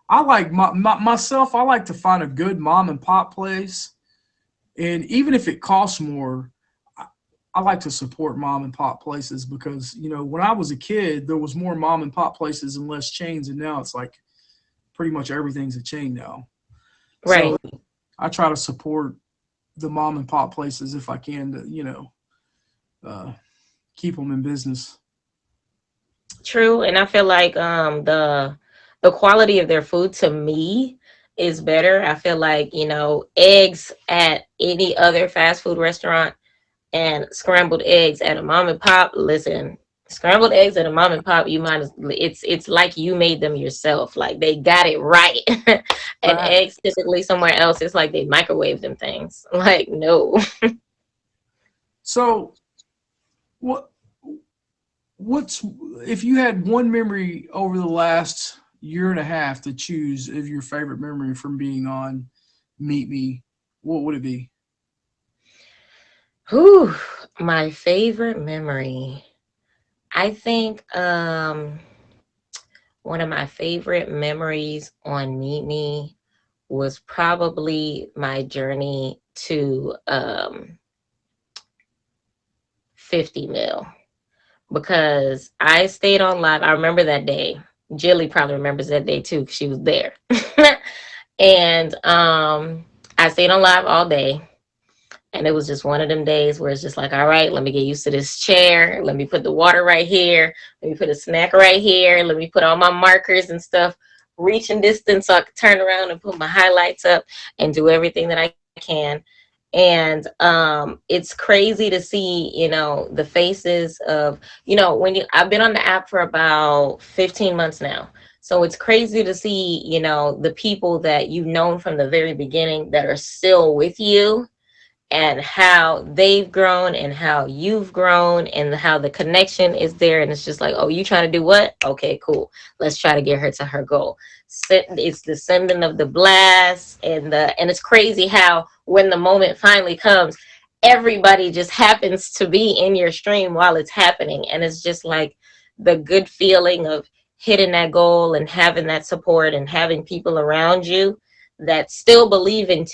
I like myself, I like to find a good mom and pop place. And even if it costs more, I like to support mom and pop places because, when I was a kid, there was more mom and pop places and less chains. And now it's like pretty much everything's a chain now. Right. So I try to support the mom and pop places if I can to, keep them in business. True. And I feel like the quality of their food to me is better. I feel like, eggs at any other fast food restaurant and scrambled eggs at a mom and pop. Listen, scrambled eggs at a mom and pop, it's like you made them yourself. Like, they got it right. And Right. eggs typically somewhere else, it's like they microwave them things. Like, no. So what's if you had one memory over the last year and a half to choose of your favorite memory from being on Meet Me, what would it be? Whew, my favorite memory. I think one of my favorite memories on Meet Me was probably my journey to 50 mil, because I stayed on live. I remember that day. Jilly probably remembers that day too, because she was there. And I stayed on live all day. And it was just one of them days where it's just like, all right, let me get used to this chair. Let me put the water right here. Let me put a snack right here. Let me put all my markers and stuff reaching distance so I could turn around and put my highlights up and do everything that I can. And it's crazy to see, the faces of, I've been on the app for about 15 months now. So it's crazy to see, the people that you've known from the very beginning that are still with you, and how they've grown and how you've grown and how the connection is there. And it's just like, oh, you trying to do what? Okay, cool. Let's try to get her to her goal. It's the sending of the blast, and it's crazy how when the moment finally comes, everybody just happens to be in your stream while it's happening. And it's just like the good feeling of hitting that goal and having that support and having people around you that still believe in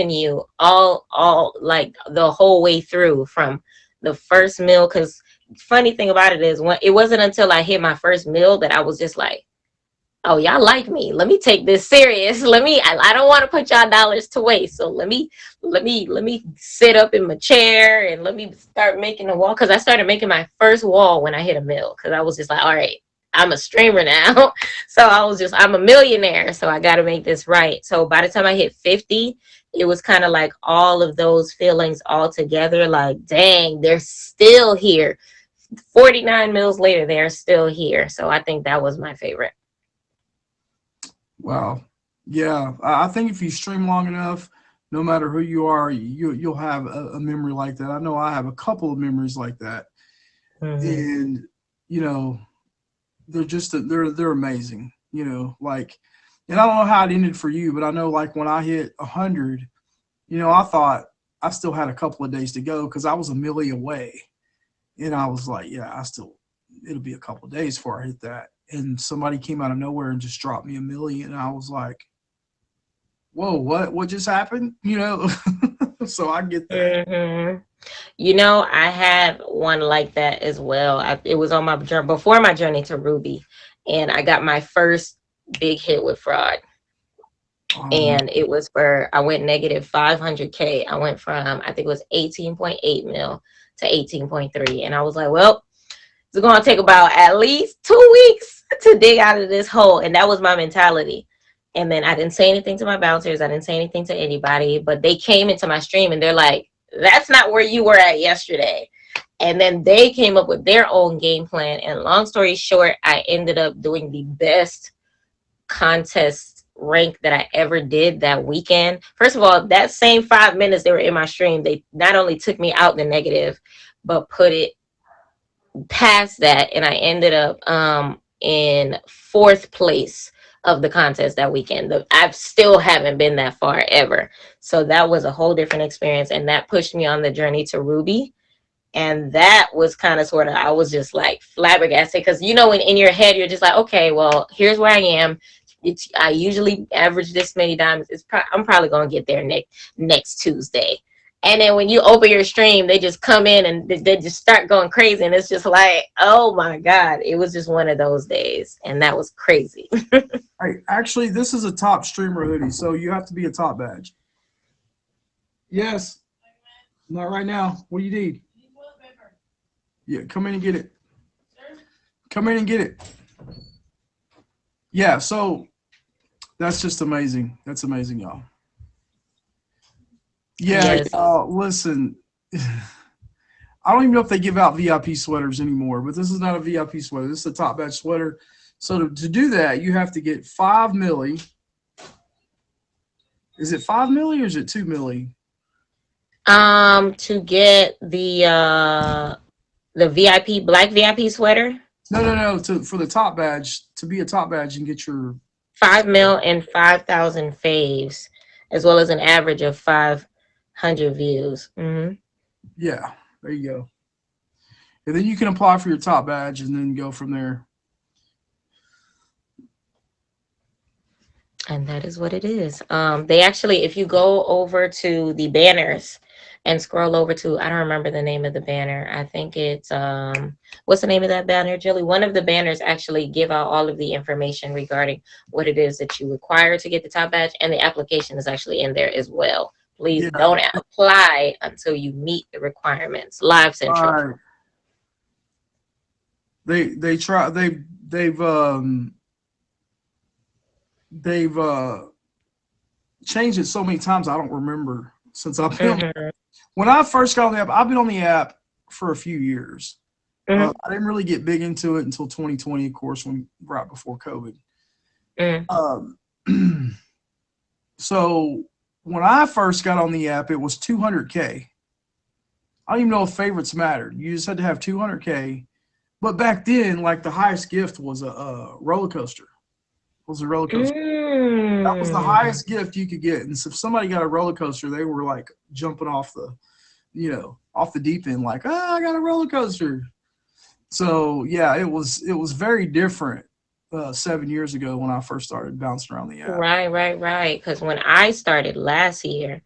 you all like the whole way through from the first meal. Because funny thing about it is, when it wasn't until I hit my first meal that I was just like, oh, y'all like me, let me take this serious. I don't want to put y'all dollars to waste, so let me sit up in my chair and let me start making a wall. Because I started making my first wall when I hit a meal, because I was just like, all right, I'm a streamer now. So I'm a millionaire, so I got to make this right. So by the time I hit 50, it was kind of like all of those feelings all together. Like, dang, they're still here. 49 meals later, they're still here. So I think that was my favorite. Wow. Yeah. I think if you stream long enough, no matter who you are, you'll have a memory like that. I know I have a couple of memories like that. Mm-hmm. And, they're amazing, like, and I don't know how it ended for you, but I know, like, when I hit 100, I thought I still had a couple of days to go because I was a milli away, and I was like, yeah, it'll be a couple of days before I hit that. And somebody came out of nowhere and just dropped me a million, and I was like, whoa, what just happened? So I get that. Mm-hmm. I had one like that as well. It was on my journey before my journey to Ruby, and I got my first big hit with fraud. And it was I went negative 500K. I went from, I think it was 18.8 mil to 18.3. And I was like, well, it's going to take about at least 2 weeks to dig out of this hole. And that was my mentality. And then I didn't say anything to my bouncers. I didn't say anything to anybody, but they came into my stream and they're like, that's not where you were at yesterday. And then they came up with their own game plan. And long story short, I ended up doing the best contest rank that I ever did that weekend. First of all, that same 5 minutes they were in my stream, they not only took me out in the negative, but put it past that. And I ended up in 4th place of the contest that weekend. I still haven't been that far ever. So that was a whole different experience. And that pushed me on the journey to Ruby. And that was kind of sort of, I was just like flabbergasted because, you know, in your head, you're just like, okay, well, here's where I am. I usually average this many diamonds. I'm probably going to get there next Tuesday. And then when you open your stream, they just come in and they just start going crazy. And it's just like, oh my God, it was just one of those days. And that was crazy. Hey, actually, this is a top streamer hoodie, so you have to be a top badge. Yes. Not right now. What do you need? Yeah, come in and get it. Come in and get it. Yeah, so that's just amazing. That's amazing, y'all. Yeah, Yes. Listen, I don't even know if they give out VIP sweaters anymore, but this is not a VIP sweater. This is a top badge sweater. So to do that, you have to get 5 milli. Is it 5 milli or is it 2 milli? To get the VIP, black VIP sweater. No. For the top badge, to be a top badge and get your 5 mil and 5,000 faves, as well as an average of 500 views. Mm-hmm. Yeah, there you go. And then you can apply for your top badge and then go from there. And that is what it is. They actually, if you go over to the banners and scroll over to, I don't remember the name of the banner. I think it's, what's the name of that banner, Jilly? One of the banners actually give out all of the information regarding what it is that you require to get the top badge. And the application is actually in there as well. Please don't apply until you meet the requirements. Live Central. They've changed it so many times I don't remember since I've been on. When I first got on the app, I've been on the app for a few years. I didn't really get big into it until 2020, of course, right before COVID. So when I first got on the app, it was 200K. I don't even know if favorites mattered. You just had to have 200K. But back then, like the highest gift was a roller coaster. It was a roller coaster. That was the highest gift you could get. And so if somebody got a roller coaster, they were like jumping off the deep end, like, I got a roller coaster. So yeah, it was very different 7 years ago when I first started bouncing around the app. Right. Because when I started last year,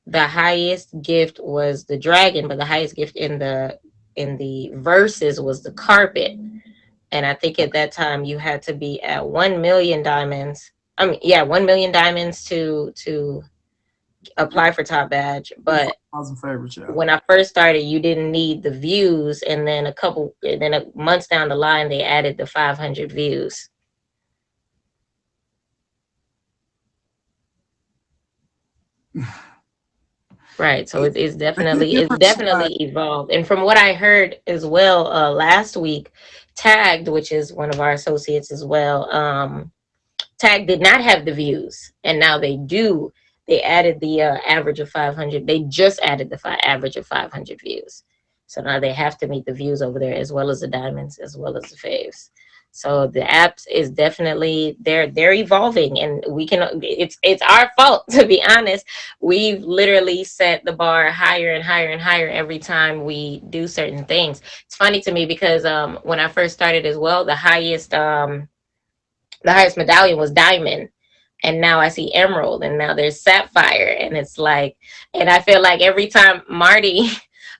the highest gift was the dragon, but the highest gift in the verses was the carpet. And I think at that time you had to be at 1 million diamonds. 1 million diamonds to apply for top badge. But favorites, yeah. When I first started, you didn't need the views, and then a months down the line they added the 500 views. Right, so it's definitely evolved. And from what I heard as well, last week, Tagged, which is one of our associates as well, Tag did not have the views, and now they do. They added the average of 500. They just added the average of 500 views. So now they have to meet the views over there, as well as the diamonds, as well as the faves. So the apps is definitely, they're evolving, and it's our fault, to be honest. We've literally set the bar higher and higher and higher every time we do certain things. It's funny to me because when I first started as well, the highest medallion was diamond, and now I see emerald, and now there's sapphire, and it's like, and I feel like every time Marty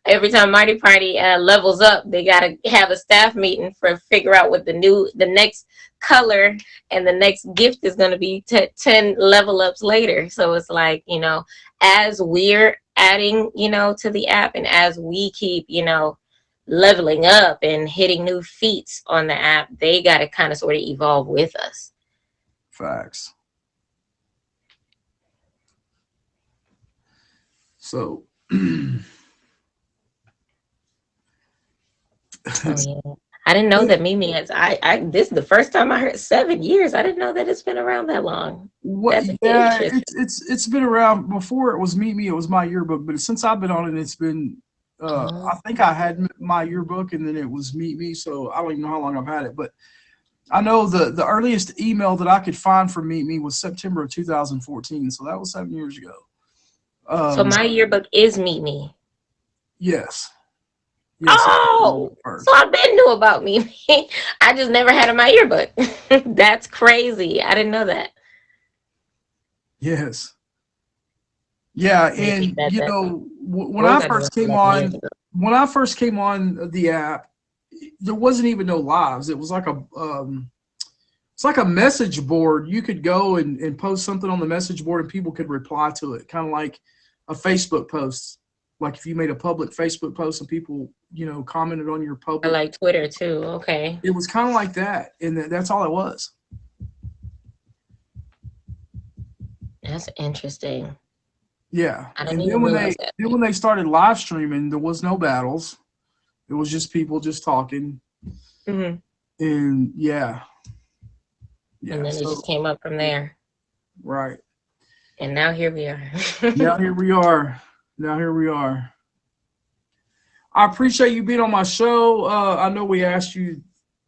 Party levels up, they gotta have a staff meeting for figure out what the next color and the next gift is gonna be 10 level ups later. So it's like, as we're adding, to the app, and as we keep, leveling up and hitting new feats on the app, they gotta kind of sort of evolve with us. Facts. So Oh yeah. I didn't know that Mimi has this is the first time I heard 7 years. I didn't know that it's been around that long. what? That's Yeah, interesting. it's been around before. It was Meet Me. It was my yearbook, but since I've been on it, it's been. Oh, I think I had my yearbook, and then it was Meet Me. So I don't even know how long I've had it, but I know the earliest email that I could find from Meet Me was September of 2014. So that was 7 years ago. so my yearbook is Meet Me. Yes, yes, Oh, so first. I've been knew about Mimi. I just never had in my yearbook. That's crazy. I didn't know that. Yes. Yeah, Maybe and that when those I are the ones first came 11 years on, ago. the app, there wasn't even no lives. It was like it's like a message board. You could go and post something on the message board, and people could reply to it, kind of like a Facebook post. Like if you made a public Facebook post and people, commented on your I public, like Twitter too. Okay. it was kind of like that, and that's all it was. That's interesting. Yeah, I didn't and even realize that. then when they started live streaming, there was no battles. It was just people just talking, Hmm. and yeah, And then it So just came up from there. right And now here we are. now here we are. Now here we are. I appreciate you being on my show. I know we asked you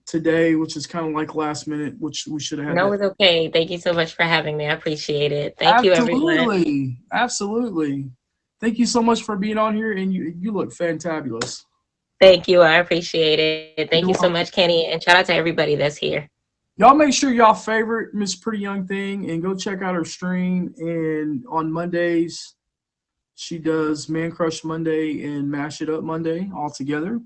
today, which is kind of like last minute, which we should have had No, that. it's okay. Thank you so much for having me. I appreciate it. Thank you, everyone. Absolutely, absolutely. Thank you so much for being on here, and you look fantabulous. Thank you. I appreciate it. Thank You're you so welcome. much, Kenny. And shout out to everybody that's here. Y'all make sure y'all favorite Miss Pretty Young Thing and go check out her stream. And on Mondays, she does Man Crush Monday and Mash It Up Monday all together.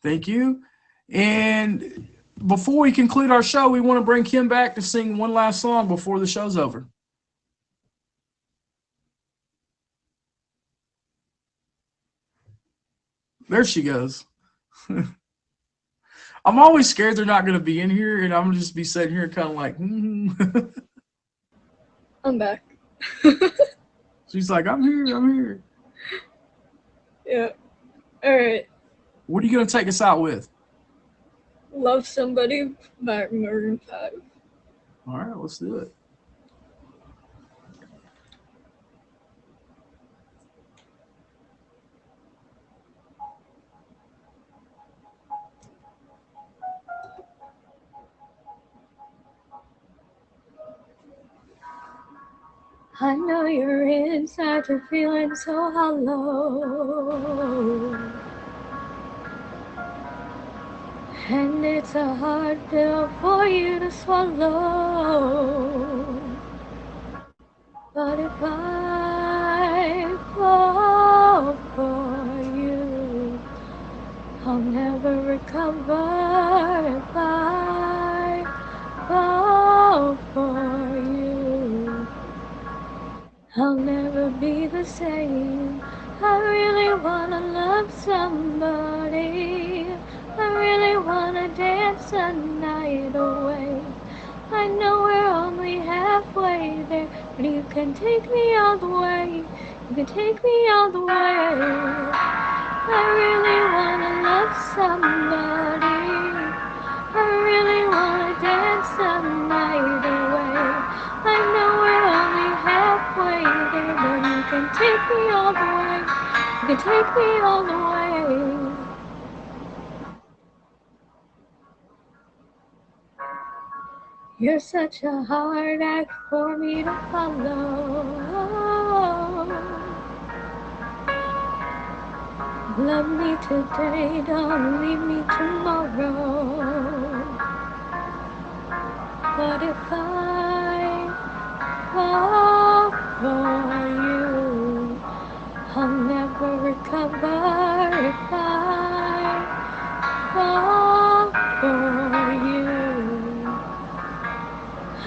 Thank you. And before we conclude our show, we want to bring Kim back to sing one last song before the show's over. There she goes. I'm always scared they're not going to be in here, and I'm going to just be sitting here kind of like, I'm back. She's like, I'm here. Yeah. All right. What are you going to take us out with? Love Somebody by Maroon 5. All right, let's do it. I know you're inside, you're feeling so hollow. And it's a hard pill for you to swallow. But if I fall for you, I'll never recover. If I fall for you, I'll never be the same. I really wanna love somebody. I really wanna dance the night away. I know we're only halfway there, but you can take me all the way. You can take me all the way. I really wanna love somebody. I really wanna dance the night away. I know we're only halfway there, but you can take me all the way. You can take me all the way. You're such a hard act for me to follow. Love me today, don't leave me tomorrow. But if I fall for you, I'll never recover. If I fall for you,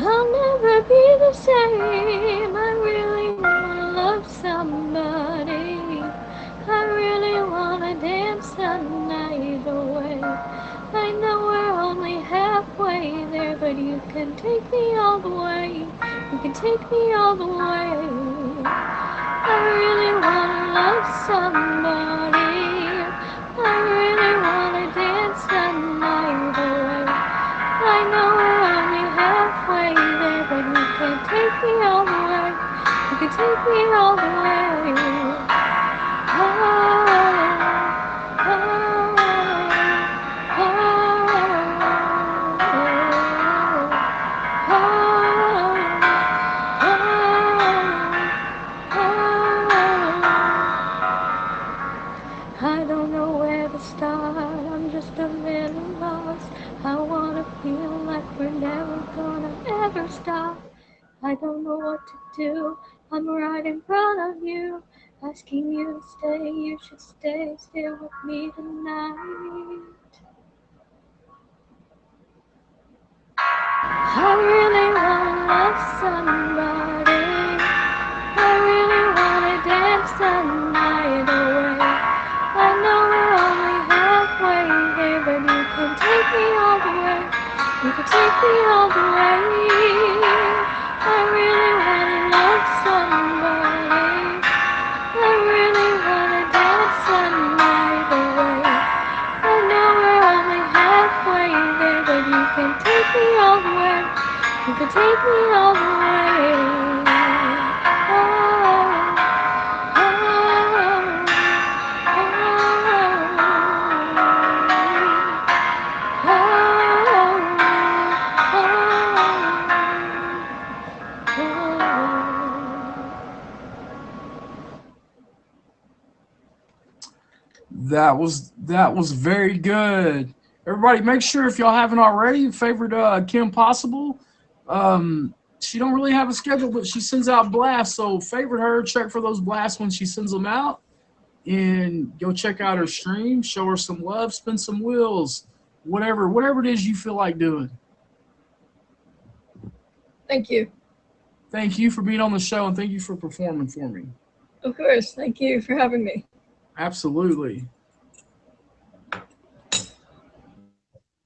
I'll never be the same. I really wanna love somebody. I really wanna dance the night away. I know we're only halfway there, but you can take me all the way. You can take me all the way. I really wanna love somebody. I really wanna dance the night away. I know we're only halfway there, but you can't take me all the way. You can take me all the way. I don't know where to start, I'm just a little lost. I wanna feel like we're never gonna ever stop. I don't know what to do, I'm right in front of you, asking you to stay, you should stay still with me tonight. I really wanna love somebody, I really wanna dance the night away. I know we're only halfway there, but you can take me all the way. You can take me all the way. I really wanna love somebody. I really wanna dance the night away. I know we're only halfway there, but you can take me all the way. You can take me all the way. That was very good. Everybody, make sure if y'all haven't already, favorite Kim Possible. She don't really have a schedule, but she sends out blasts. So favorite her, check for those blasts when she sends them out, and go check out her stream. Show her some love, spin some wheels, whatever it is you feel like doing. Thank you. Thank you for being on the show, and thank you for performing for me. Of course. Thank you for having me. Absolutely.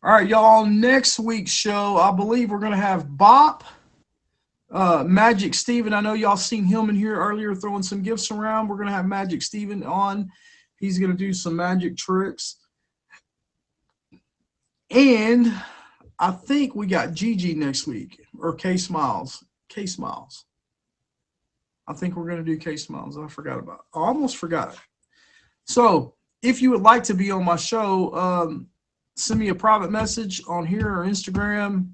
All right, y'all. Next week's show, I believe we're going to have Bop, Magic Steven. I know y'all seen him in here earlier throwing some gifts around. We're going to have Magic Steven on. He's going to do some magic tricks. And I think we got Gigi next week, or K Smiles. K Smiles. I think we're going to do K Smiles. I forgot about it. I almost forgot it. So if you would like to be on my show, send me a private message on here or Instagram,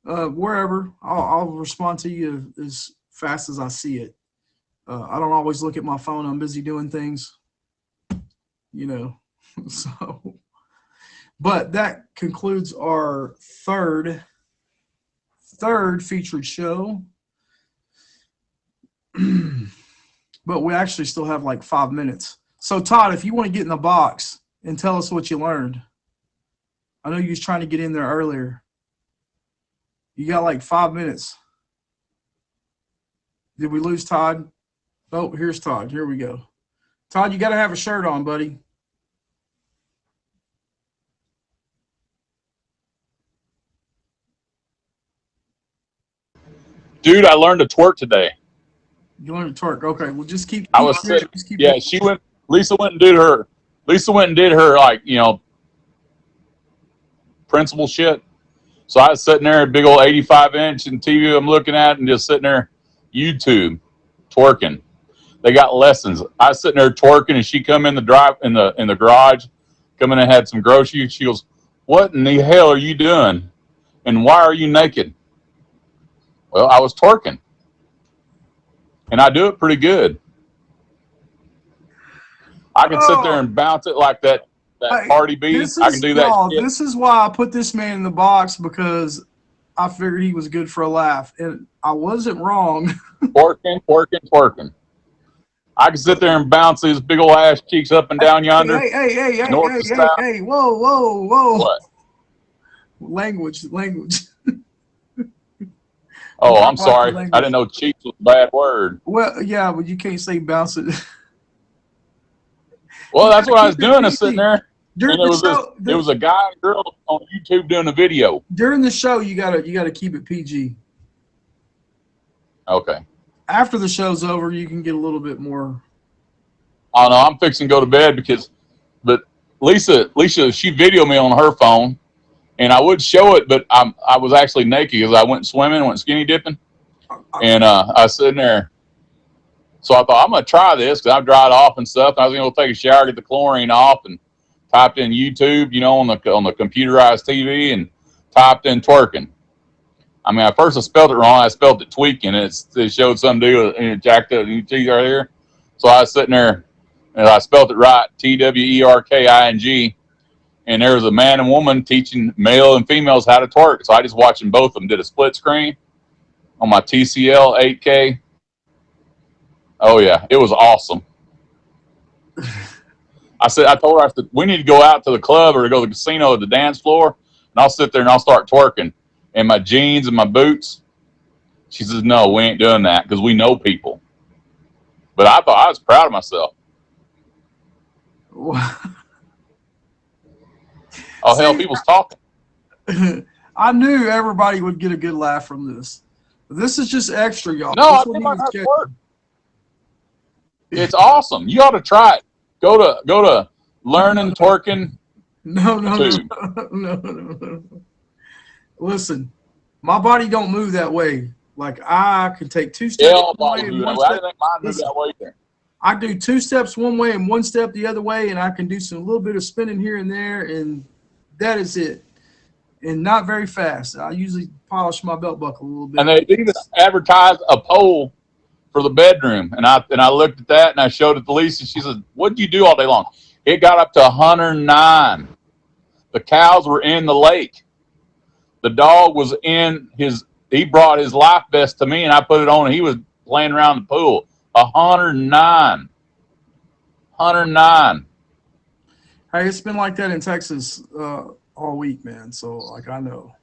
wherever. I'll respond to you as fast as I see it. I don't always look at my phone. I'm busy doing things, So, but that concludes our third featured show. But we actually still have like 5 minutes. So, Todd, if you want to get in the box and tell us what you learned. I know you was trying to get in there earlier. You got like 5 minutes. Did we lose Todd? Oh, here's Todd. Here we go. Todd, you got to have a shirt on, buddy. Dude, I learned to twerk today. You learned to twerk. Okay, well, just keep. I was sick. Yeah, Lisa went and did her like, principal shit. So I was sitting there, a big old 85-inch and TV I'm looking at, and just sitting there, YouTube, twerking. They got lessons. I was sitting there twerking, and she come in the garage, come in and had some groceries. She goes, "What in the hell are you doing? And why are you naked?" Well, I was twerking, and I do it pretty good. I can sit there and bounce it like that Cardi B. I can do that shit. This is why I put this man in the box, because I figured he was good for a laugh, and I wasn't wrong. Twerking. I can sit there and bounce these big old ass cheeks up and down yonder. Hey, whoa. What? Language. Oh, I'm sorry. I didn't know cheeks was a bad word. Well, yeah, but you can't say bounce it. Well, that's what I was doing. I was sitting there. And it was a guy and girl on YouTube doing a video. During the show, you gotta keep it PG. Okay. After the show's over, you can get a little bit more. Oh no, I'm fixing to go to bed but Lisa, she videoed me on her phone, and I would show it, but I was actually naked because I went swimming, went skinny dipping, and I was sitting there. So I thought I'm gonna try this because I've dried off and stuff. And I was gonna go take a shower, get the chlorine off, and typed in YouTube, on the computerized TV, and typed in twerking. I mean, at first I spelled it wrong. I spelled it tweaking, and it showed some deal and jacked up UT right here. So I was sitting there, and I spelled it right, TWERKING, and there was a man and woman teaching male and females how to twerk. So I just watched them both of them did a split screen on my TCL 8K. Oh yeah, it was awesome. I told her, we need to go out to the club or to go to the casino or the dance floor, and I'll sit there and I'll start twerking in my jeans and my boots. She says, no, we ain't doing that because we know people. But I thought I was proud of myself. Oh, hell, people's talking. I knew everybody would get a good laugh from this. This is just extra, y'all. No, I think I twerk. It's awesome. You ought to try it. Go to Learning Twerking. No. Listen, my body don't move that way. Like I can take 2 steps one way and 1 step. I didn't think mine moved that way there. I do 2 steps one way and 1 step the other way, and I can do some little bit of spinning here and there, and that is it. And not very fast. I usually polish my belt buckle a little bit. And they even advertised a pole for the bedroom, and I looked at that and I showed it to Lisa. She said, "What did you do all day long?" It got up to 109. The cows were in the lake. The dog was in his. He brought his life vest to me, and I put it on, and he was playing around the pool. 109. 109. Hey, it's been like that in Texas all week, man. So, like, I know.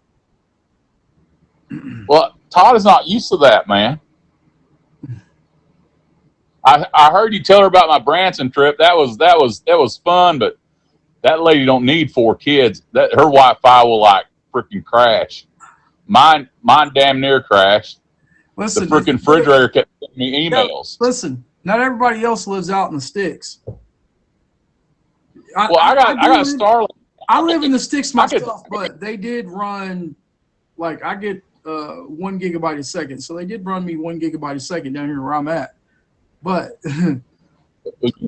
Well, Todd is not used to that, man. I heard you tell her about my Branson trip. That was fun, but that lady don't need 4 kids. That her Wi-Fi will like freaking crash. Mine damn near crashed. Listen, the freaking refrigerator kept sending me emails. Listen, not everybody else lives out in the sticks. I got Starlink. I live in the sticks myself, but they did run, like I get 1 gigabyte a second, so they did run me 1 gigabyte a second down here where I'm at. But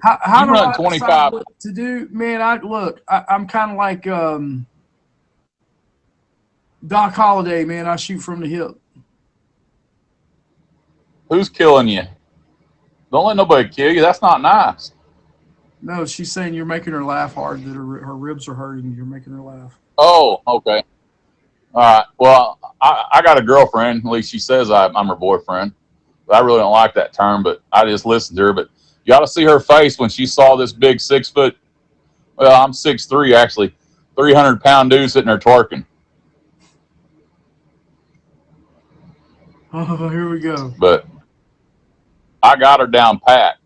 how do I 25 what to do, man? I'm kind of like Doc Holliday, man. I shoot from the hip. Who's killing you? Don't let nobody kill you. That's not nice. No, she's saying you're making her laugh hard, that her ribs are hurting. You're making her laugh. Oh, okay. All right. Well, I got a girlfriend. At least she says I'm her boyfriend. I really don't like that term, but I just listened to her. But you ought to see her face when she saw this big 6 foot. Well, I'm 6'3", actually, 300-pound dude sitting there twerking. Oh, here we go. But I got her down pat,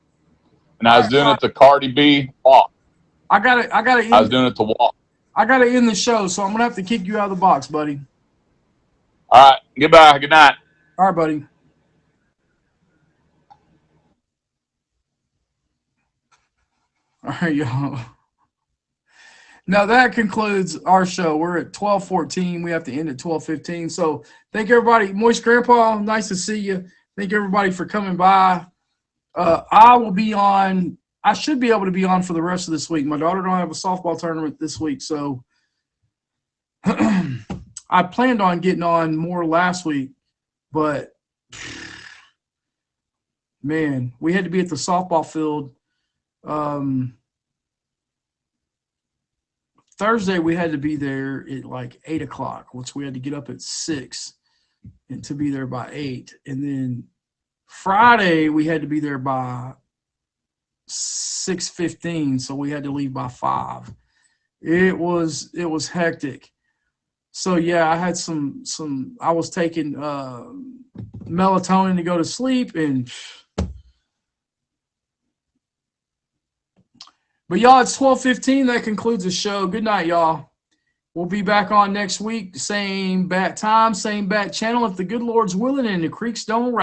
and I was doing it to Cardi B walk. I was doing it to walk. I gotta end the show, so I'm gonna have to kick you out of the box, buddy. All right. Goodbye. Good night. All right, buddy. All right, y'all. Now that concludes our show. We're at 12:14. We have to end at 12:15. So thank everybody. Moist Grandpa, nice to see you. Thank everybody for coming by. I will be on. I should be able to be on for the rest of this week. My daughter don't have a softball tournament this week, so I planned on getting on more last week, but man, we had to be at the softball field. Thursday we had to be there at like 8 o'clock, which we had to get up at 6 and to be there by 8. And then Friday we had to be there by 6:15, so we had to leave by 5. It was hectic. So yeah, I had some I was taking melatonin to go to sleep, and but y'all, it's 12:15. That concludes the show. Good night, y'all. We'll be back on next week. Same bat time, same bat channel. If the good Lord's willing and the creeks don't rise.